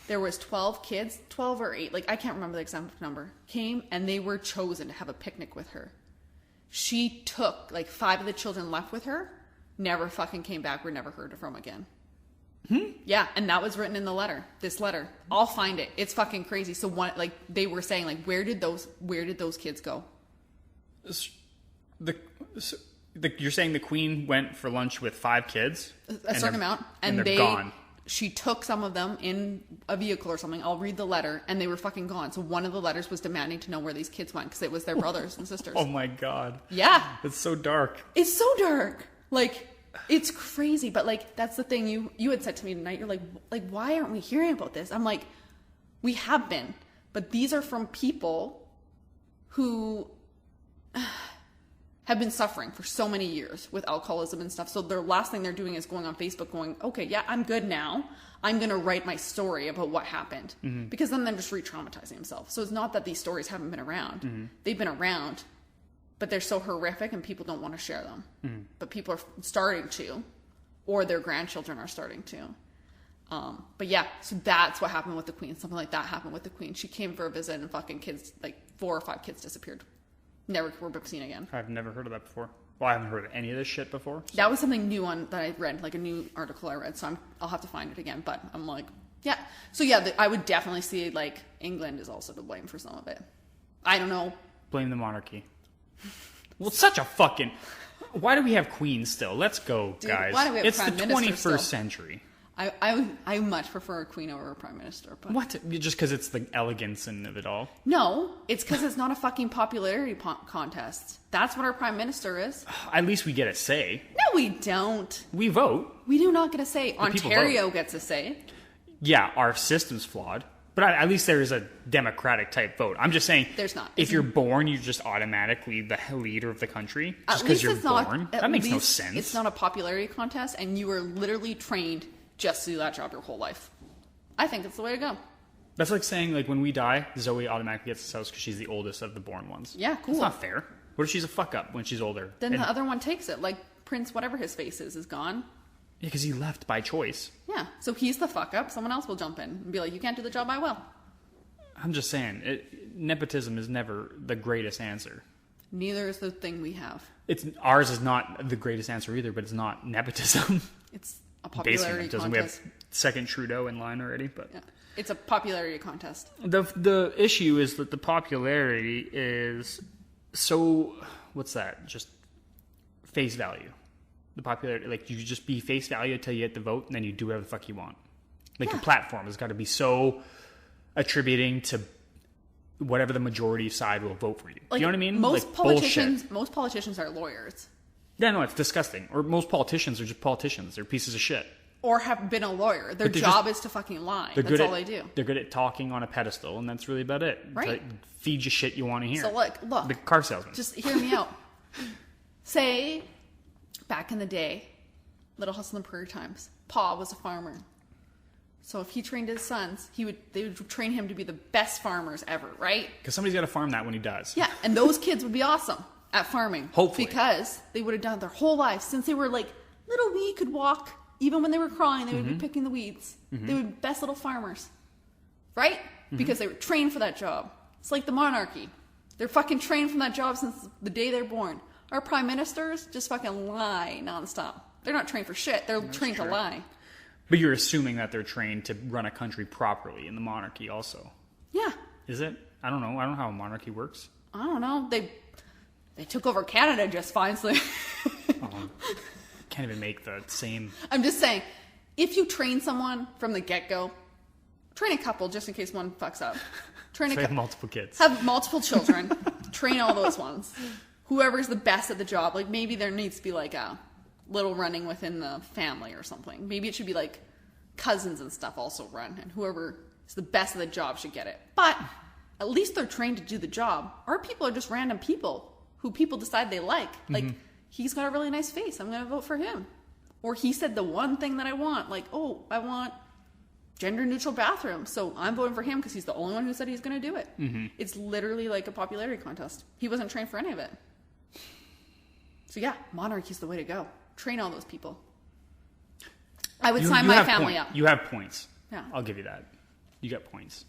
There was 12 kids, 12 or 8, like I can't remember the exact number, came and they were chosen to have a picnic with her. She took, like 5 of the children left with her, never fucking came back, were never heard from again. Yeah, and that was written in the letter, this letter. I'll find it. It's fucking crazy. So one, like they were saying, like, where did those kids go? You're saying the Queen went for lunch with 5 kids? A certain amount. And they're gone. She took some of them in a vehicle or something. I'll read the letter, and they were fucking gone. So one of the letters was demanding to know where these kids went because it was their brothers and sisters. Oh my God. Yeah. It's so dark. It's so dark. Like, It's crazy, but like that's the thing you had said to me tonight. You're like why aren't we hearing about this? I'm like, we have been, but these are from people who have been suffering for so many years with alcoholism and stuff. So their last thing they're doing is going on Facebook going, okay, yeah, I'm good now. I'm going to write my story about what happened. Mm-hmm. Because then they're just re-traumatizing themselves. So it's not that these stories haven't been around. Mm-hmm. They've been around, but they're so horrific and people don't want to share them. Mm-hmm. But people are starting to, or their grandchildren are starting to. But yeah, so that's what happened with the Queen. Something like that happened with the Queen. She came for a visit and fucking kids, like 4 or 5 kids disappeared. Never were seen again. I've never heard of that before. Well, I haven't heard of any of this shit before. So. That was something new that I read, like a new article I read. So I'll have to find it again. But I'm like, yeah. So yeah, I would definitely see like England is also to blame for some of it. I don't know. Blame the monarchy. Well, it's such a fucking. Why do we have queens still? Let's go, dude, guys. Why do we have it's prime the 21st century. I much prefer a queen over a prime minister. But what? Just because it's the elegance of it all? No, it's because it's not a fucking popularity contest. That's what our prime minister is. At least we get a say. No, we don't. We vote. We do not get a say. Ontario gets a say. Yeah, our system's flawed. But at least there is a democratic type vote. I'm just saying, there's not. If you're born, you're just automatically the leader of the country just because you're born. That makes no sense. It's not a popularity contest, and you are literally trained just to do that job your whole life. I think it's the way to go. That's like saying, like, when we die, Zoe automatically gets this house because she's the oldest of the born ones. Yeah, cool. It's not fair. What if she's a fuck up when she's older? Then the other one takes it. Like Prince, whatever his face is gone. Yeah, because he left by choice. Yeah, so he's the fuck up. Someone else will jump in and be like, you can't do the job, I will. I'm just saying, nepotism is never the greatest answer. Neither is the thing we have. Ours is not the greatest answer either, but it's not nepotism. It's a popularity contest. We have second Trudeau in line already, but yeah. It's a popularity contest. The issue is that the popularity is so, what's that? Just face value. The popularity, like, you just be face value until you get the vote, and then you do whatever the fuck you want. Like, your platform has got to be so attributing to whatever the majority side will vote for you. Like, you know what I mean? Most politicians are lawyers. Yeah, no, it's disgusting. Or most politicians are just politicians. They're pieces of shit. Or have been a lawyer. Their job is to fucking lie. That's all they do. They're good at talking on a pedestal, and that's really about it. Right. Feed you shit you want to hear. So look. The car salesman. Just hear me out. Say, back in the day, Little Hustle and Prairie Times, Pa was a farmer. So if he trained his sons, they would train him to be the best farmers ever, right? Because somebody's got to farm that when he does. Yeah, and those kids would be awesome at farming. Hopefully. Because they would have done it their whole lives. Since they were like, little wee could walk, even when they were crawling, they would be picking the weeds. Mm-hmm. They would be best little farmers. Right? Mm-hmm. Because they were trained for that job. It's like the monarchy. They're fucking trained from that job since the day they're born. Our prime ministers just fucking lie nonstop. They're not trained for shit. They're trained to lie. But you're assuming that they're trained to run a country properly in the monarchy also. Yeah. Is it? I don't know. I don't know how a monarchy works. I don't know. They took over Canada just fine. So can't even make the same... I'm just saying, if you train someone from the get-go, train a couple just in case one fucks up. Have multiple kids. Have multiple children. Train all those ones. Whoever's the best at the job. Like, maybe there needs to be like a little running within the family or something. Maybe it should be like cousins and stuff also run, and whoever is the best at the job should get it. But at least they're trained to do the job. Our people are just random people who people decide they like. Like, he's got a really nice face, I'm going to vote for him. Or he said the one thing that I want, like, oh, I want gender neutral bathrooms, so I'm voting for him because he's the only one who said he's going to do it. Mm-hmm. It's literally like a popularity contest. He wasn't trained for any of it. So yeah, monarchy's the way to go. Train all those people. I would sign my family up. You have points. Yeah, I'll give you that. You got points.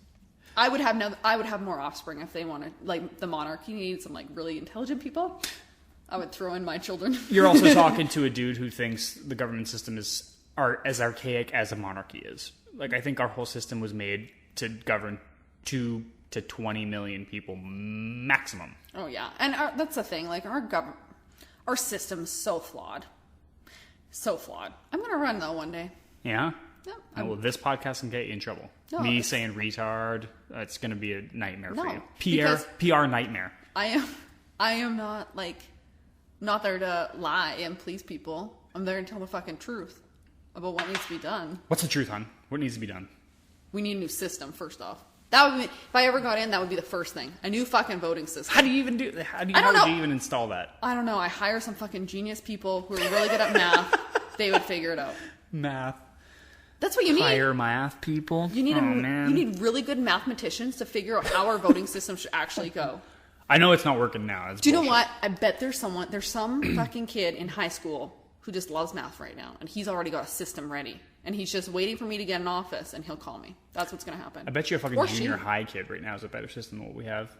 I would have more offspring if they wanted. Like, the monarchy needs some like really intelligent people. I would throw in my children. You're also talking to a dude who thinks the government system is as archaic as a monarchy is. Like, I think our whole system was made to govern 2 to 20 million people maximum. Oh yeah, and that's the thing. Like, our system's so flawed. So flawed. I'm going to run, though, one day. Yeah? Yep. And well, this podcast can get you in trouble. No, me saying retard, it's going to be a nightmare for you. PR nightmare. I am not there to lie and please people. I'm there to tell the fucking truth about what needs to be done. What's the truth, hon? What needs to be done? We need a new system, first off. That would be, if I ever got in, that would be the first thing. A new fucking voting system. How do you even do that? How would you even install that? I don't know. I hire some fucking genius people who are really good at math. They would figure it out. Math. That's what you need. Hire math people. You need really good mathematicians to figure out how our voting system should actually go. I know it's not working now. It's Do you bullshit. know what? I bet there's some fucking kid in high school who just loves math right now, and he's already got a system ready. And he's just waiting for me to get in office, and he'll call me. That's what's going to happen. I bet you a fucking junior high kid right now has a better system than what we have.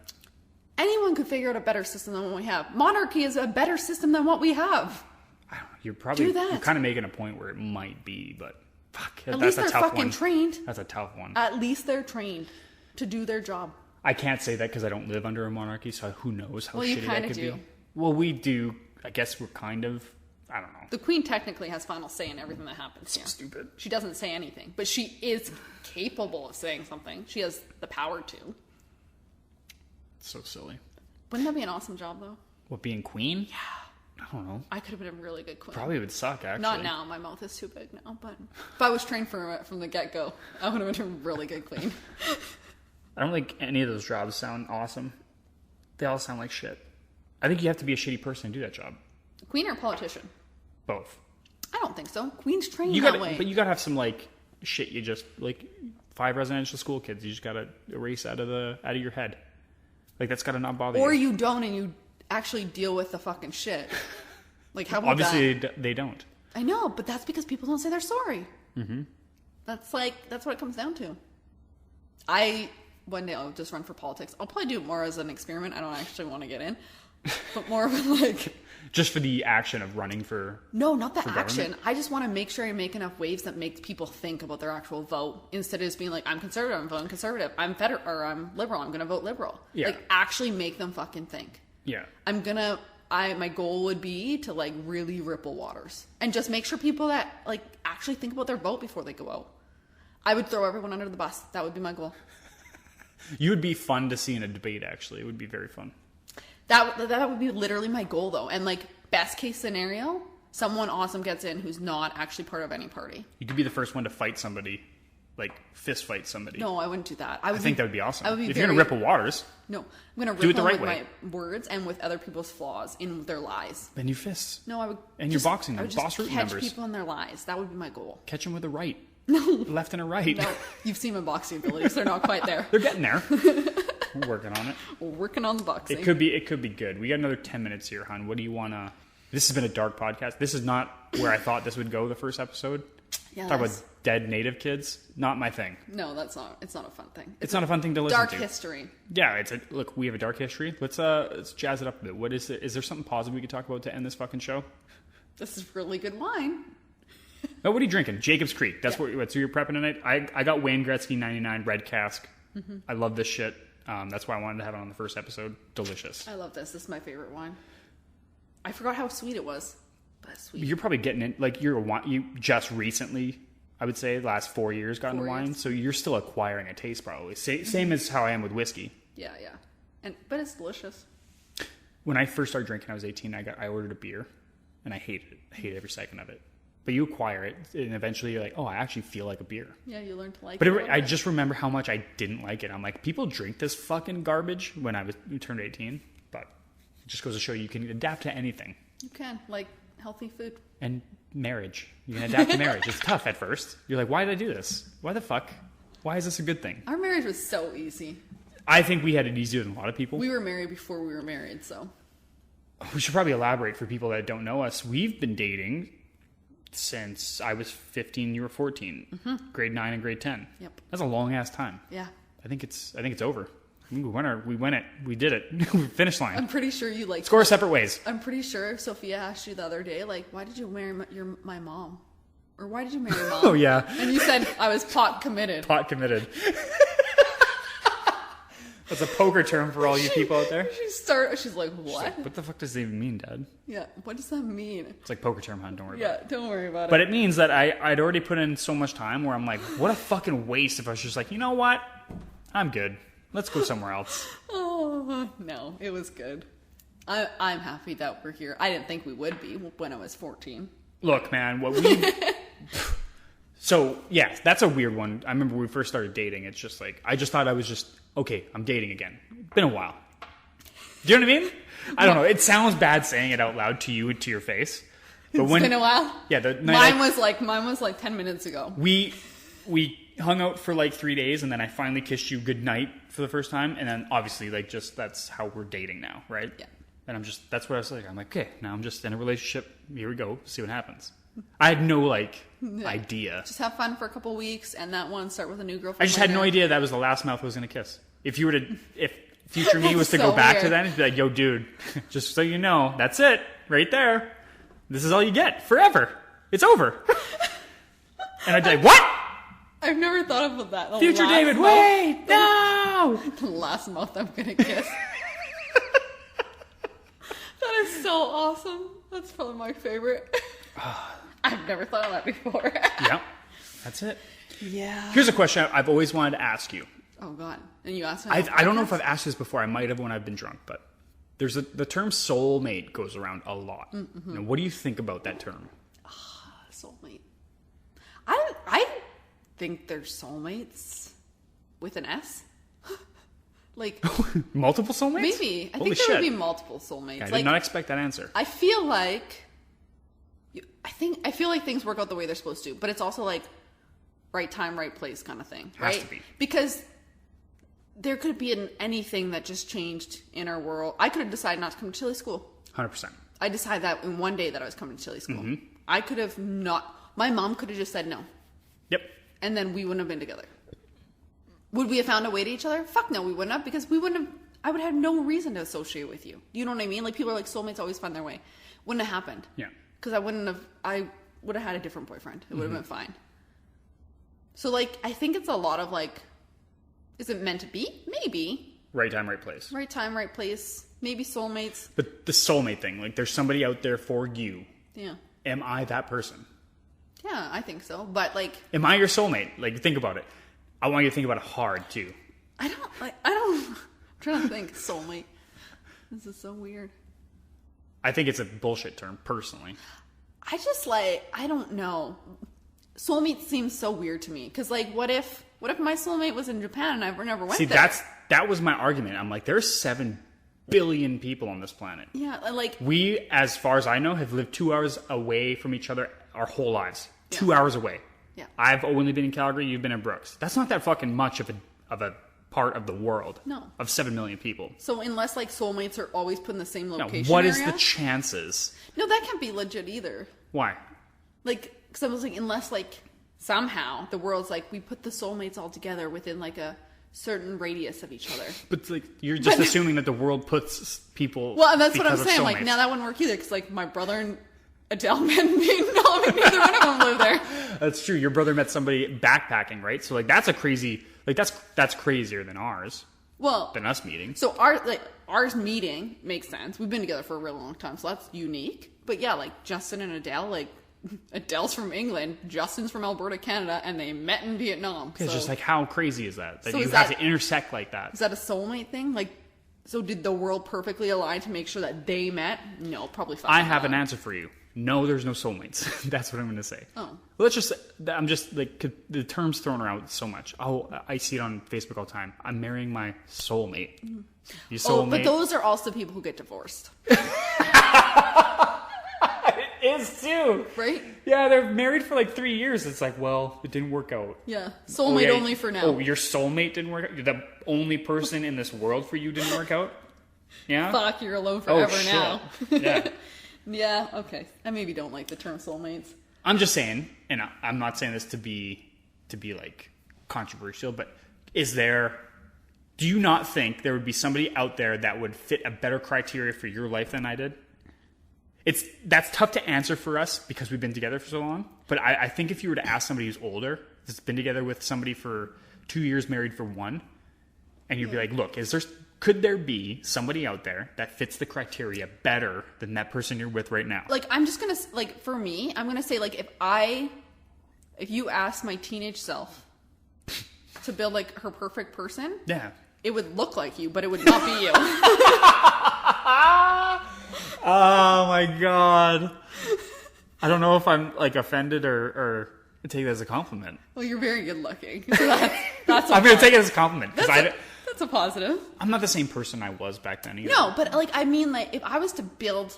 Anyone could figure out a better system than what we have. Monarchy is a better system than what we have. I don't know. You're kind of making a point where it might be, but fuck. At least they're fucking trained. That's a tough one. At least they're trained to do their job. I can't say that because I don't live under a monarchy, so who knows how shitty that could be. Well, we do. I guess we're kind of. I don't know. The queen technically has final say in everything that happens here. Stupid. She doesn't say anything, but she is capable of saying something. She has the power to. So silly. Wouldn't that be an awesome job, though? What, being queen? Yeah. I don't know. I could have been a really good queen. Probably would suck, actually. Not now. My mouth is too big now. But if I was trained from the get-go, I would have been a really good queen. I don't think any of those jobs sound awesome. They all sound like shit. I think you have to be a shitty person to do that job. Queen or politician? Both. I don't think so. Queen's trained that way. But you gotta have some, like, shit you just, like, 5 residential school kids, you just gotta erase out of your head. Like, that's gotta not bother you. Or you don't and you actually deal with the fucking shit. Like, how about Obviously, that? they don't. I know, but that's because people don't say they're sorry. Mm-hmm. That's what it comes down to. One day I'll just run for politics. I'll probably do it more as an experiment. I don't actually want to get in. But more of a, like... Just for the action of running for... No, not the action. Government? I just want to make sure I make enough waves that make people think about their actual vote. Instead of just being like, I'm conservative, I'm voting conservative. I'm I'm liberal, I'm going to vote liberal. Yeah. Like, actually make them fucking think. Yeah. My goal would be to, like, really ripple waters. And just make sure people that, like, actually think about their vote before they go out. I would throw everyone under the bus. That would be my goal. You would be fun to see in a debate, actually. It would be very fun. That would be literally my goal, though. And, like, best case scenario, someone awesome gets in who's not actually part of any party. You could be the first one to fight somebody, like fist fight somebody. No, I wouldn't do that. I think that would be awesome. If you're going to ripple waters. No, I'm going to rip them with my words and with other people's flaws in their lies. Then you fists. No, I would. And you're boxing them. I would Boss root catch members. people in their lies. That would be my goal. Catch them with a right. No. Left and a right. No, you've seen my boxing abilities. They're not quite there. They're getting there. We're working on it. We're working on the boxing. It could be good. We got another 10 minutes here, hon. What do you want to... This has been a dark podcast. This is not where I thought this would go the first episode. Yeah, Talk about dead native kids. Not my thing. No, it's not a fun thing. It's not a fun thing to listen to. Dark history. Yeah, look, we have a dark history. Let's jazz it up a bit. What is it? Is there something positive we could talk about to end this fucking show? This is really good wine. Oh, what are you drinking? Jacob's Creek. That's what so you're prepping tonight? I got Wayne Gretzky 99 red cask. Mm-hmm. I love this shit. That's why I wanted to have it on the first episode. Delicious. I love this. This is my favorite wine. I forgot how sweet it was. But it's sweet. You're probably getting it, like you just recently, I would say, last 4 years got into wine. So you're still acquiring a taste probably. Same as how I am with whiskey. Yeah. But it's delicious. When I first started drinking, I was 18. I ordered a beer, and I hated it. I hated every second of it. But you acquire it, and eventually you're like, oh, I actually feel like a beer. Yeah, you learn to like it. But I just remember how much I didn't like it. I'm like, people drink this fucking garbage when I turned 18. But it just goes to show you can adapt to anything. You can, like healthy food. And marriage. You can adapt to marriage. It's tough at first. You're like, why did I do this? Why the fuck? Why is this a good thing? Our marriage was so easy. I think we had it easier than a lot of people. We were married before we were married, so. We should probably elaborate for people that don't know us. We've been dating since I was 15, you were 14. Mm-hmm. Grade 9 and grade 10. Yep. That's a long ass time. Yeah. I think it's over. We went it. We did it. Finish line. I'm pretty sure you score separate ways. I'm pretty sure Sophia asked you the other day, like, why did you marry my mom? Or why did you marry mom? Oh yeah. And you said I was pot committed. Pot committed. That's a poker term for all you people out there. She's like, what? She's like, what the fuck does it even mean, Dad? Yeah, what does that mean? It's like poker term, hon. Don't worry about it. Yeah, don't worry about it. But it means that I'd already put in so much time where I'm like, what a fucking waste if I was just like, you know what? I'm good. Let's go somewhere else. Oh, no, it was good. I'm happy that we're here. I didn't think we would be when I was 14. Look, man, what we... So, yeah, that's a weird one. I remember when we first started dating. It's just like, I just thought I was just, okay, I'm dating again. Been a while. Do you know what I mean? I don't know. It sounds bad saying it out loud to you and to your face. But It's been a while? Yeah. Mine was like 10 minutes ago. We hung out for like 3 days, and then I finally kissed you goodnight for the first time. And then obviously, like, just that's how we're dating now, right? Yeah. And that's what I was like. I'm like, okay, now I'm just in a relationship. Here we go. See what happens. I had no, idea. Just have fun for a couple weeks, and that one start with a new girlfriend. I just had no idea that was the last mouth I was going to kiss. If future me was to go back to that, it'd be like, yo, dude, just so you know, that's it. Right there. This is all you get. Forever. It's over. And I'd be like, what? I've never thought about that. The Future David, wait! No! The last mouth I'm going to kiss. That is so awesome. That's probably my favorite. I've never thought of that before. Yep. That's it. Yeah. Here's a question I've always wanted to ask you. Oh, God. And you asked me? I don't know if I've asked this before. I might have when I've been drunk, but there's the term soulmate goes around a lot. Mm-hmm. Now, what do you think about that term? Soulmate. I think they're soulmates with an S. Like multiple soulmates? Maybe. I think there would be multiple soulmates. I did not expect that answer. I feel like things work out the way they're supposed to, but it's also like right time, right place kind of thing, right? Has to be. Because there could be anything that just changed in our world. I could have decided not to come to Chile school. 100%. I decided that in one day that I was coming to Chile school. Mm-hmm. I could have not. My mom could have just said no. Yep. And then we wouldn't have been together. Would we have found a way to each other? Fuck no, we wouldn't have, because I would have no reason to associate with you. You know what I mean? Like, people are like, soulmates always find their way. Wouldn't have happened. Yeah. Because I would have had a different boyfriend. It would have been fine. So, like, I think it's a lot of, like, is it meant to be? Maybe. Right time, right place. Right time, right place. Maybe soulmates. But the soulmate thing, like, there's somebody out there for you. Yeah. Am I that person? Yeah, I think so. But, like... Am I your soulmate? Like, think about it. I want you to think about it hard, too. I'm trying to think. Soulmate. This is so weird. I think it's a bullshit term, personally. I don't know. Soulmate seems so weird to me. Because, like, what if my soulmate was in Japan and I never went there? See, that was my argument. I'm like, there's 7 billion people on this planet. Yeah, like... We, as far as I know, have lived 2 hours away from each other our whole lives. 2 hours away. Yeah. I've only been in Calgary, you've been in Brooks. That's not that fucking much of a part of the world. No. Of 7 million people. So unless, like, soulmates are always put in the same location what area? is the chances? No, that can't be legit either. Why? Like, because I was like, unless, like, somehow the world's like, we put the soulmates all together within, like, a certain radius of each other. But, like, you're just assuming that the world puts people... Well, and that's what I'm saying. Like, now that wouldn't work either, because, like, my brother and Adele met me. No, neither one of them live there. That's true. Your brother met somebody backpacking, right? So, like, that's a crazy... Like, that's crazier than ours. Well... Than us meeting. So, ours meeting makes sense. We've been together for a really long time, so that's unique. But, yeah, like, Justin and Adele, like... Adele's from England, Justin's from Alberta, Canada, and they met in Vietnam. It's just like, how crazy is that? That so you have to intersect like that. Is that a soulmate thing? Like, so did the world perfectly align to make sure that they met? No, probably fucking I have not. an answer for you. No, there's no soulmates. That's what I'm going to say. Oh. Well, I'm just, like, the term's thrown around so much. Oh, I see it on Facebook all the time. I'm marrying my soulmate. You soulmate. Oh, but those are also people who get divorced. It is too. Right? Yeah, they're married for like 3 years. It's like, well, it didn't work out. Yeah. Soulmate only for now. Oh, your soulmate didn't work out? The only person in this world for you didn't work out? Yeah? Fuck, you're alone forever now. Yeah. Yeah, okay. I maybe don't like the term soulmates. I'm just saying, and I'm not saying this to be like controversial, but do you not think there would be somebody out there that would fit a better criteria for your life than I did? That's tough to answer for us because we've been together for so long. But I think if you were to ask somebody who's older, that's been together with somebody for 2 years, married for 1, and you'd be like, look, could there be somebody out there that fits the criteria better than that person you're with right now? Like, I'm just going to, like, for me, I'm going to say, like, if you ask my teenage self to build, like, her perfect person, yeah, it would look like you, but it would not be you. Oh my god. I don't know if I'm like offended or take it as a compliment. Well, you're very good looking. So that's I'm going to take it as a compliment. That's a positive. I'm not the same person I was back then either. No, but like, I mean, like, if I was to build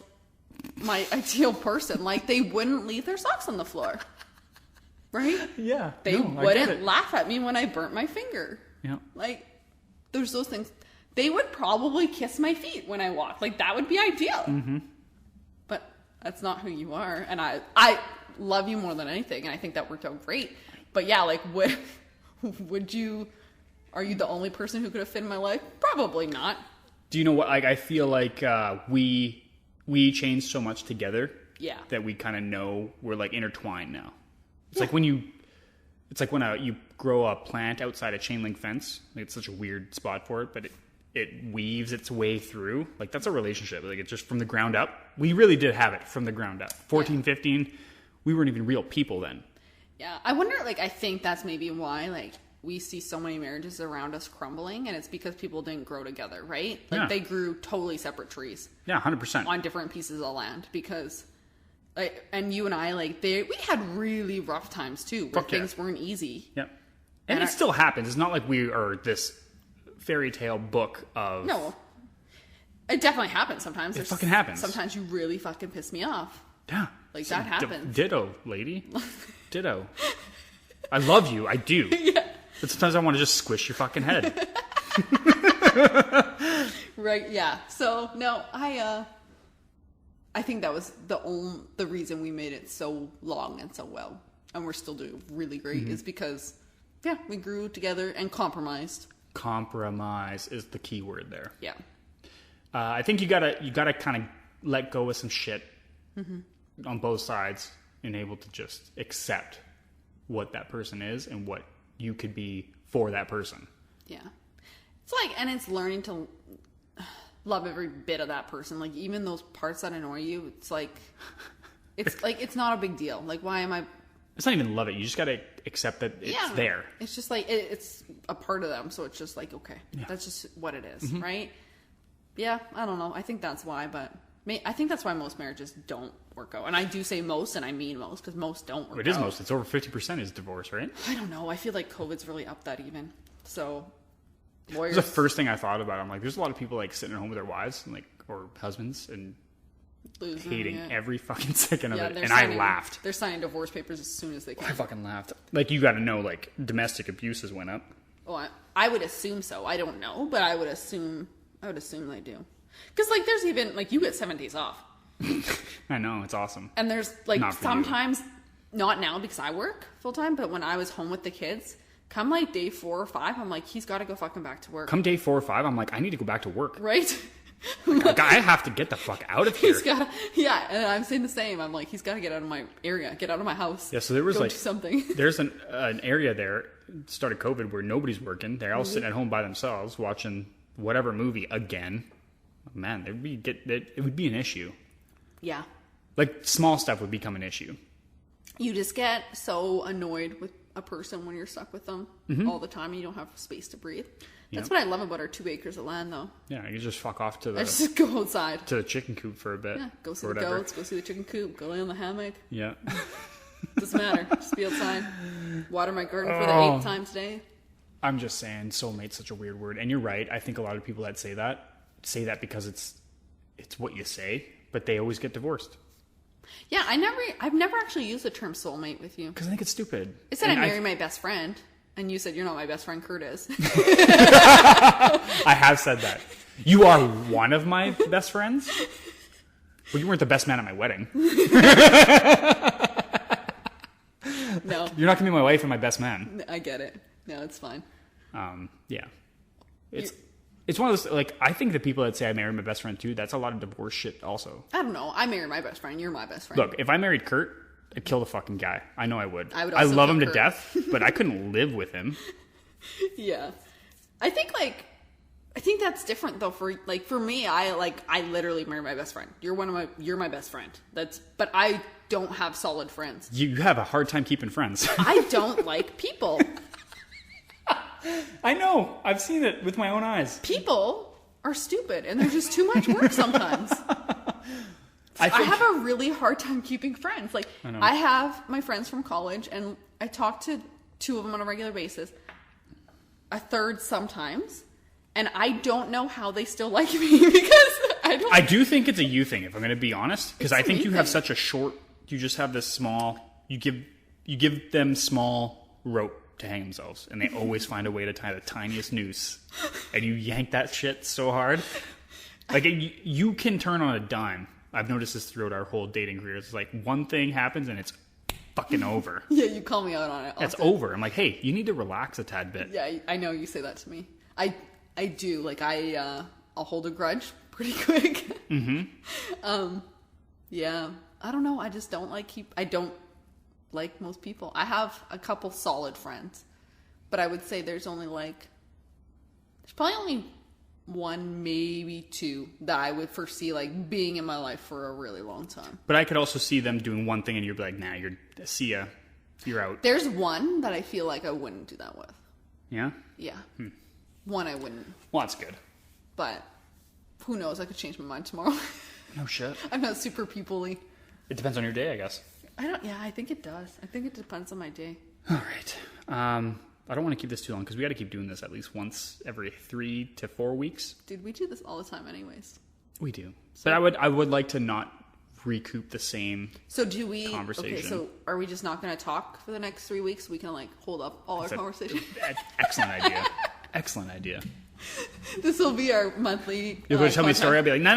my ideal person, like, they wouldn't leave their socks on the floor. Right? Yeah. They wouldn't laugh at me when I burnt my finger. Yeah. Like, there's those things. They would probably kiss my feet when I walk. Like, that would be ideal. Mm-hmm. But that's not who you are. And I love you more than anything. And I think that worked out great. But yeah, like, would you... Are you the only person who could have fit in my life? Probably not. Do you know what? Like, I feel like we changed so much together. Yeah. That we kind of know we're like intertwined now. It's like when you grow a plant outside a chain link fence. Like, it's such a weird spot for it, but it weaves its way through. Like, that's a relationship. Like, it's just from the ground up. We really did have it from the ground up. 14, 15, we weren't even real people then. Yeah. I wonder, like, I think that's maybe why, like, we see so many marriages around us crumbling, and it's because people didn't grow together, right? Like, they grew totally separate trees. Yeah, 100%. On different pieces of land, because, like, and you and I, like, we had really rough times, too, where things weren't easy. Yeah. And it still happens. It's not like we are this fairy tale book of... No. It definitely happens sometimes. It fucking happens. Sometimes you really fucking piss me off. Yeah. Like, that happens. Ditto, lady. Ditto. I love you. I do. Yeah. But sometimes I want to just squish your fucking head. Right, yeah. So, no, I think that was the reason we made it so long and so well. And we're still doing really great is because, yeah, we grew together and compromised. Compromise is the key word there. Yeah. I think you gotta kind of let go of some shit on both sides and able to just accept what that person is and what you could be for that person. Yeah. It's like, and it's learning to love every bit of that person. Like, even those parts that annoy you, it's like, it's not a big deal. Like, why am I... It's not even love it. You just got to accept that it's there. It's just like, it's a part of them. So it's just like, okay, that's just what it is. Right? Yeah. I don't know. I think that's why, but I think that's why most marriages don't work out. And I do say most, and I mean most, because most don't work out. It is most. It's over 50% is divorce, right? I don't know. I feel like COVID's really upped that even. So, lawyers... It was the first thing I thought about. I'm like, there's a lot of people like sitting at home with their wives and like, or husbands and hating every fucking second of it. And I laughed. They're signing divorce papers as soon as they can. I fucking laughed. Like, you got to know, like, domestic abuses went up. Oh, I would assume so. I don't know, but I would assume they do. Because, like, there's even, like, you get 7 days off. I know, it's awesome. And there's, like, sometimes, not now because I work full time, but when I was home with the kids, come, like, day 4 or 5, I'm like, he's got to go fucking back to work. Come day 4 or 5, I'm like, I need to go back to work. Right? Like, I have to get the fuck out of here. And I'm saying the same. I'm like, he's got to get out of my area, get out of my house. Yeah, so there was go like do something. There's an area there, started COVID, where nobody's working. They're all sitting at home by themselves watching whatever movie again. Man, it would be an issue. Yeah. Like, small stuff would become an issue. You just get so annoyed with a person when you're stuck with them all the time and you don't have space to breathe. That's what I love about our 2 acres of land, though. Yeah, you just fuck off to the... I just go outside. To the chicken coop for a bit. Yeah, go see the goats, go see the chicken coop, go lay on the hammock. Yeah. Doesn't matter. Just be outside. Water my garden for the 8th time today. I'm just saying, soulmate's such a weird word. And you're right. I think a lot of people that say that because it's what you say, but they always get divorced. Yeah, I've never actually used the term soulmate with you. Because I think it's stupid. It said I marry my best friend, and you said you're not my best friend, Curtis. I have said that. You are one of my best friends? Well, you weren't the best man at my wedding. No. You're not going to be my wife and my best man. I get it. No, it's fine. Yeah. It's one of those, like, I think the people that say I married my best friend too, that's a lot of divorce shit also. I don't know. I married my best friend. You're my best friend. Look, if I married Kurt, I'd kill the fucking guy. I know I would. I love him to death, but I couldn't live with him. Yeah. I think that's different though. For me, I literally married my best friend. You're my best friend. But I don't have solid friends. You have a hard time keeping friends. I don't like people. I know. I've seen it with my own eyes. People are stupid, and they're just too much work sometimes. I have a really hard time keeping friends. Like, I have my friends from college, and I talk to 2 of them on a regular basis, a third sometimes, and I don't know how they still like me because I do think it's a you thing, if I'm going to be honest, because I think you have such a short. You just have this small. You give them small rope to hang themselves, and they always find a way to tie the tiniest noose, and you yank that shit so hard. Like, you can turn on a dime. I've noticed this throughout our whole dating career. It's like one thing happens and it's fucking over. Yeah, you call me out on it often. It's over. I'm like, hey, you need to relax a tad bit. Yeah, I know you say that to me. I do. Like, I'll hold a grudge pretty quick. Mm-hmm. Yeah. I don't know. I just don't I don't like most people. I have a couple solid friends, but I would say there's probably only 1, maybe 2 that I would foresee like being in my life for a really long time. But I could also see them doing one thing and you'd be like, nah, see ya. You're out. There's one that I feel like I wouldn't do that with. Yeah? Yeah. One I wouldn't. Well, that's good. But who knows? I could change my mind tomorrow. No shit. I'm not super people-y. It depends on your day, I guess. I think it does. I think it depends on my day. All right. I don't want to keep this too long because we got to keep doing this at least once every 3 to 4 weeks. Dude, we do this all the time anyways. We do. So, but I would like to not recoup the same conversation. Okay, so are we just not going to talk for the next 3 weeks? We can like hold up all our conversation. Excellent idea. Excellent idea. This will be our monthly. You're going to tell me a story. I'll be like, no.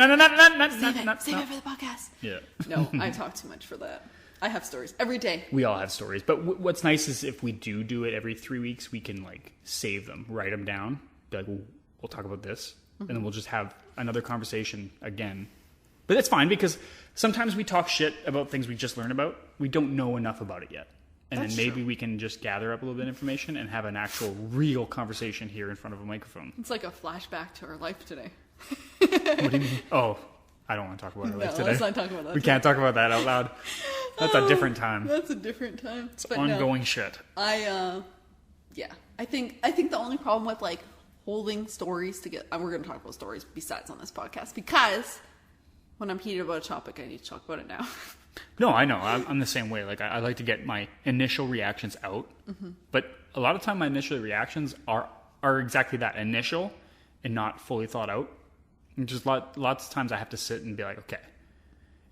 Save it for the podcast. Yeah. No, I talk too much for that. I have stories every day. We all have stories, but what's nice is if we do it every 3 weeks, we can like save them, write them down, be like, we'll talk about this, and then we'll just have another conversation again. But it's fine because sometimes we talk shit about things we just learned about. We don't know enough about it yet. And then maybe we can just gather up a little bit of information and have an actual real conversation here in front of a microphone. It's like a flashback to our life today. What do you mean? Oh, I don't want to talk about our life today. Let's not talk about that. We can't talk about that out loud. That's a different time. That's a different time. It's ongoing shit. I think the only problem with like holding stories together, and we're going to talk about stories besides on this podcast, because when I'm heated about a topic, I need to talk about it now. No, I know. I'm the same way. Like I like to get my initial reactions out, but a lot of time my initial reactions are exactly that, initial and not fully thought out. And just lots of times I have to sit and be like, okay,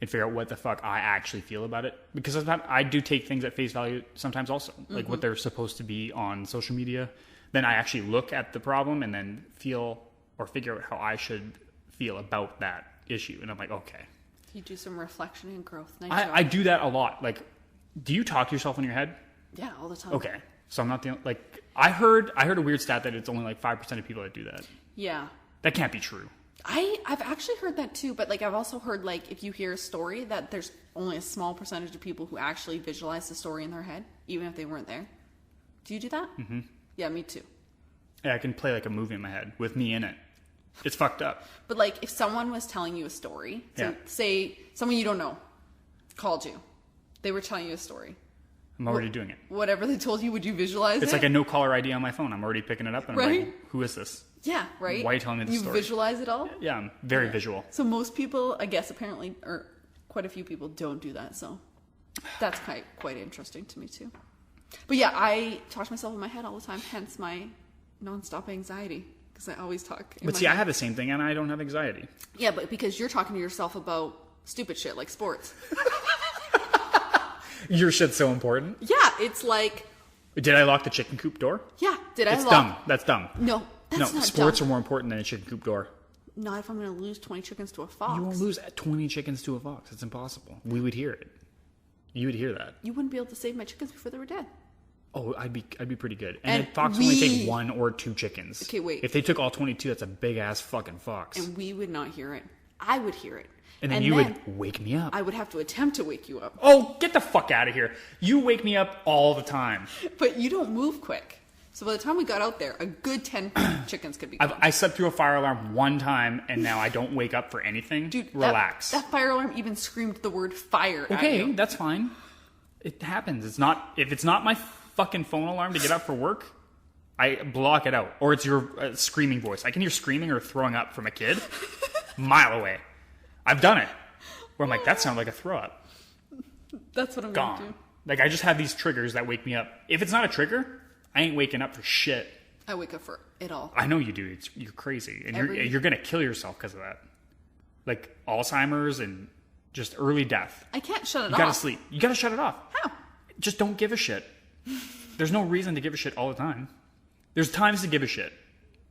and figure out what the fuck I actually feel about it. Because sometimes I do take things at face value sometimes also, like what they're supposed to be on social media. Then I actually look at the problem and then feel or figure out how I should feel about that issue. And I'm like, okay. You do some reflection and growth. Nice I do that a lot. Like, do you talk to yourself in your head? Yeah, all the time. Okay. So I'm not the like I heard a weird stat that it's only like 5% of people that do that. Yeah. That can't be true. I've actually heard that too, but like I've also heard like if you hear a story that there's only a small percentage of people who actually visualize the story in their head, even if they weren't there. Do you do that? Mm-hmm. Yeah, me too. Yeah, I can play like a movie in my head with me in it. It's fucked up. But like if someone was telling you a story, so say someone you don't know called you, they were telling you a story. I'm already doing it. Whatever they told you, would you visualize it? It's like a no caller ID on my phone. I'm already picking it up and I'm like, who is this? Yeah, right? Why are you telling me this story? You visualize it all? Yeah, I'm very visual. So most people, I guess apparently, or quite a few people don't do that. So that's quite interesting to me too. But yeah, I talk to myself in my head all the time, hence my nonstop anxiety. Because I always talk in But my see, head. I have the same thing and I don't have anxiety. Yeah, but because you're talking to yourself about stupid shit like sports. Your shit's so important. Yeah, it's like... Did I lock the chicken coop door? Yeah, did I It's dumb. That's dumb. No, that's not sports dumb. are more important than a chicken coop door. Not if I'm going to lose 20 chickens to a fox. You won't lose 20 chickens to a fox. It's impossible. We would hear it. You would hear that. You wouldn't be able to save my chickens before they were dead. Oh, I'd be pretty good. And And a fox only take 1 or 2 chickens. Okay, wait. If they took all 22, that's a big ass fucking fox. And we would not hear it. I would hear it. And then you would wake me up. I would have to attempt to wake you up. Oh, get the fuck out of here. You wake me up all the time. But you don't move quick. So by the time we got out there, a good 10 chickens could be gone. I slept through a fire alarm one time, and now I don't wake up for anything. Dude, relax. That fire alarm even screamed the word fire at Okay, you. that's fine. It happens. If it's not my fucking phone alarm to get up for work, I block it out. Or it's your screaming voice. I can hear screaming or throwing up from a kid mile away. I've done it. Where I'm like, that sounded like a throw up. That's what I'm going to Gone. do. Like, I just have these triggers that wake me up. If it's not a trigger, I ain't waking up for shit. I wake up for it all. I know you do. You're crazy. And you're going to kill yourself because of that. Like, Alzheimer's and just early death. I can't shut it off. You gotta sleep. You gotta shut it off. How? Just don't give a shit. There's no reason to give a shit all the time. There's times to give a shit.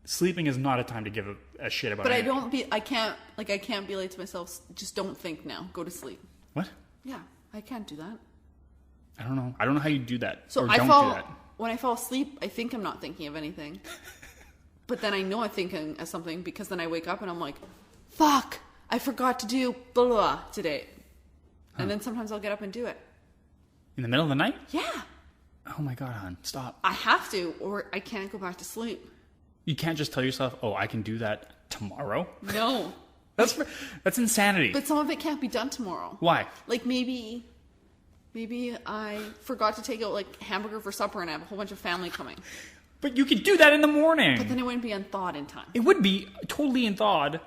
Sleeping is not a time to give a shit about But anything. I can't be like to myself, just don't think now. Go to sleep. What? Yeah, I can't do that. I don't know. I don't know how you do that. So or I don't fall, do that. when I fall asleep, I think I'm not thinking of anything. But then I know I'm thinking of something because then I wake up and I'm like, fuck, I forgot to do blah, blah, blah today. And then sometimes I'll get up and do it. In the middle of the night? Yeah. Oh my God, hon. Stop. I have to, or I can't go back to sleep. You can't just tell yourself, oh, I can do that tomorrow. No. That's insanity. But some of it can't be done tomorrow. Why? Like maybe I forgot to take out like hamburger for supper and I have a whole bunch of family coming. But you could do that in the morning. But then it wouldn't be unthawed in time. It would be totally thawed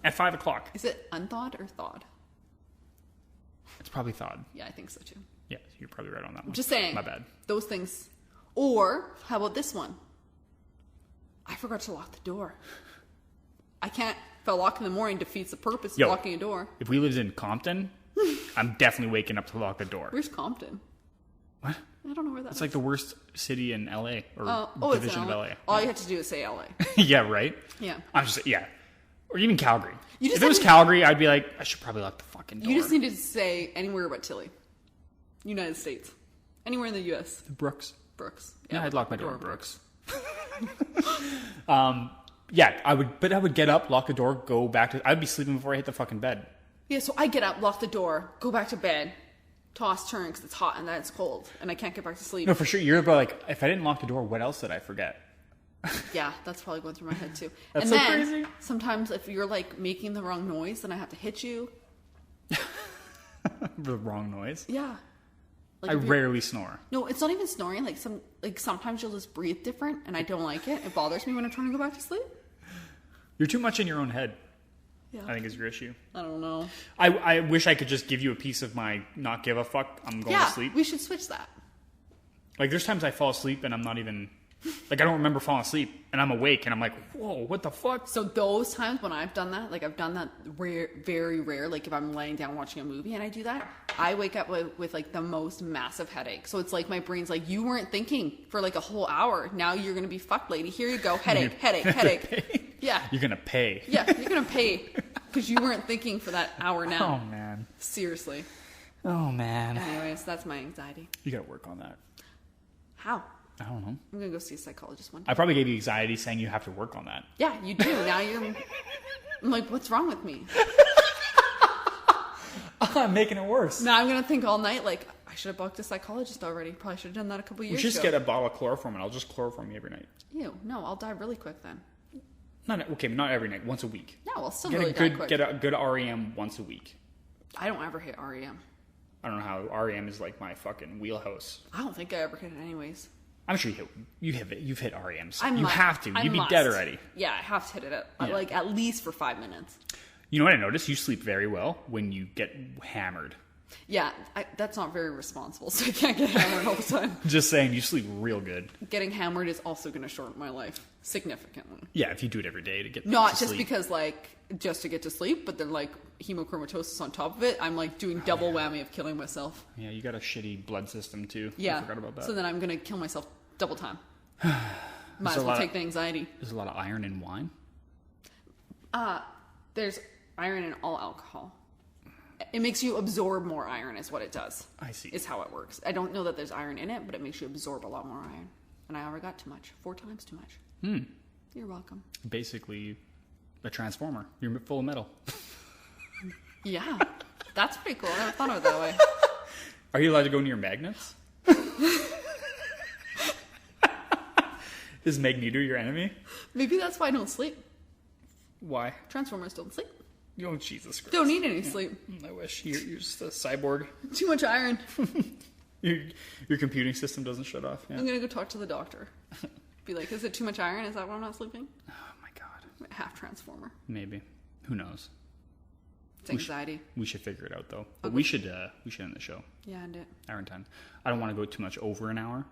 at 5 o'clock. Is it unthawed or thawed? It's probably thawed. Yeah, I think so too. Yeah, you're probably right on that one. Just saying. My bad. Those things. Or how about this one? I forgot to lock the door. I can't. If I lock in the morning, defeats the purpose of locking a door. If we lived in Compton, I'm definitely waking up to lock the door. Where's Compton? What? I don't know where that It's is. like the worst city in LA or it's division in of LA. LA. All you have to do is say LA. Yeah, right? Yeah. I'm just, or even Calgary. You just If it was have to- Calgary, I'd be like, I should probably lock the fucking door. You just need to say anywhere but Tilly. United States. Anywhere in the U.S. Brooks. Brooks. Yeah, I'd lock my door in in Brooks. Yeah, I would get up, lock the door, go back to, I'd be sleeping before I hit the fucking bed. Yeah, so I get up, lock the door, go back to bed, toss, turn because it's hot and then it's cold and I can't get back to sleep. No, for sure. You're about like, if I didn't lock the door, what else did I forget? Yeah, that's probably going through my head too. That's and so then crazy. sometimes if you're like making the wrong noise, then I have to hit you. The wrong noise. Yeah. Like I if you're- rarely snore. No, it's not even snoring. Like sometimes you'll just breathe different and I don't like it. It bothers me when I'm trying to go back to sleep. You're too much in your own head, Yeah. I think is your issue. I don't know. I wish I could just give you a piece of my not give a fuck, I'm going to sleep. We should switch that. Like, there's times I fall asleep and I'm not even, like, I don't remember falling asleep and I'm awake and I'm like, whoa, what the fuck? So those times when I've done that, like I've done that rare, very rare, like if I'm laying down watching a movie and I do that, I wake up with like the most massive headache. So it's like my brain's like, you weren't thinking for like a whole hour. Now you're going to be fucked, lady. Here you go. Headache, headache. Yeah. You're going to pay. Yeah, you're going to pay because you weren't thinking for that hour now. Oh, man. Seriously. Oh, man. Anyways, that's my anxiety. You got to work on that. How? I don't know. I'm going to go see a psychologist one day. I probably gave you anxiety saying you have to work on that. Yeah, you do. Now I'm like, what's wrong with me? I'm making it worse. Now I'm going to think all night like, I should have booked a psychologist already. Probably should have done that a couple We years should just ago. get a bottle of chloroform and I'll just chloroform you every night. Ew, no, I'll die really quick then. Not every night, once a week. No, I'll still Get really a die good quick. get a good REM once a week. I don't ever hit REM. I don't know how REM is like my fucking wheelhouse. I don't think I ever hit it anyways. I'm sure you've hit REMs. I You must. have to. I You'd be must. dead already. Yeah, I have to hit it Yeah. like at least for 5 minutes. You know what I noticed? You sleep very well when you get hammered. Yeah, that's not very responsible, so I can't get hammered all the time. Just saying, you sleep real good. Getting hammered is also going to shorten my life significantly. Yeah, if you do it every day to get Not to just sleep. because like just to get to sleep, but then like hemochromatosis on top of it. I'm like doing double whammy of killing myself. Yeah, you got a shitty blood system too. Yeah, I forgot about that. So then I'm going to kill myself double time. Might There's as a well lot take of- the anxiety. There's a lot of iron in wine. There's iron in all alcohol. It makes you absorb more iron is what it does. I see. Is how it works. I don't know that there's iron in it, but it makes you absorb a lot more iron. And I already got too much. 4 times too much. You're welcome. Basically, a transformer. You're full of metal. Yeah. That's pretty cool. I never thought of it that way. Are you allowed to go near magnets? Is Magneto your enemy? Maybe that's why I don't sleep. Why? Transformers don't sleep. Oh, Jesus Christ. Don't need any sleep. I wish. You're just a cyborg. Too much iron. Your computing system doesn't shut off. Yeah. I'm going to go talk to the doctor. Be like, is it too much iron? Is that why I'm not sleeping? Oh, my God. Half transformer. Maybe. Who knows? It's anxiety. We should figure it out though. But we should end the show. Yeah, end it. Hour and 10. I don't want to go too much over an hour.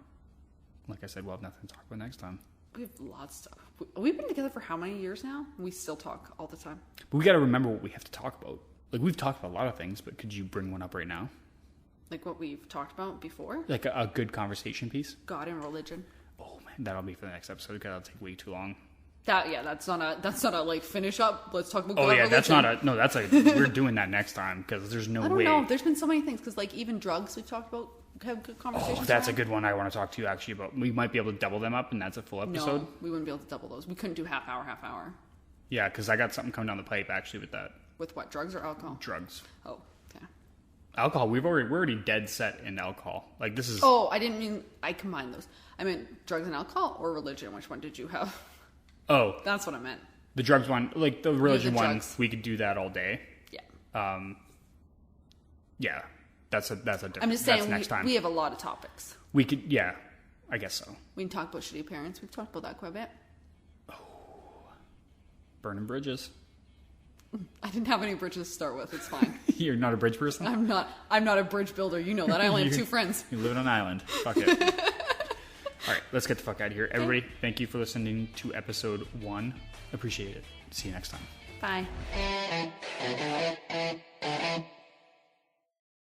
Like I said, we'll have nothing to talk about next time. We have lots of stuff. We've been together for how many years now? We still talk all the time. But we got to remember what we have to talk about. Like, we've talked about a lot of things, but could you bring one up right now? Like what we've talked about before? Like a good conversation piece? God and religion. Oh, man. That'll be for the next episode, because that'll take way too long. That's not a like finish up. Let's talk about God religion. That's not a... No, that's like... we're doing that next time, because there's no way... I don't know. There's been so many things, because like even drugs we've talked about have good conversations. Oh, that's a good one I want to talk to you actually about. We might be able to double them up, and that's a full episode. No, we wouldn't be able to double those. We couldn't do half hour. Yeah, because I got something coming down the pipe actually with that. With what, drugs or alcohol? Drugs. Oh, okay. Alcohol, we're already dead set in alcohol. Like, this is... Oh, I didn't mean... I combined those. I meant drugs and alcohol or religion. Which one did you have? Oh. That's what I meant. The drugs one, like the religion one, drugs. we could do that all day. Yeah. Yeah. That's a different... I'm just saying, that's next time. We have a lot of topics. We could, yeah, I guess so. We can talk about shitty parents. We've talked about that quite a bit. Burning bridges. I didn't have any bridges to start with. It's fine. You're not a bridge person? I'm not a bridge builder. You know that. I only have 2 friends. You live on an island. Fuck it. All right, let's get the fuck out of here. Everybody, thank you for listening to episode 1. Appreciate it. See you next time. Bye.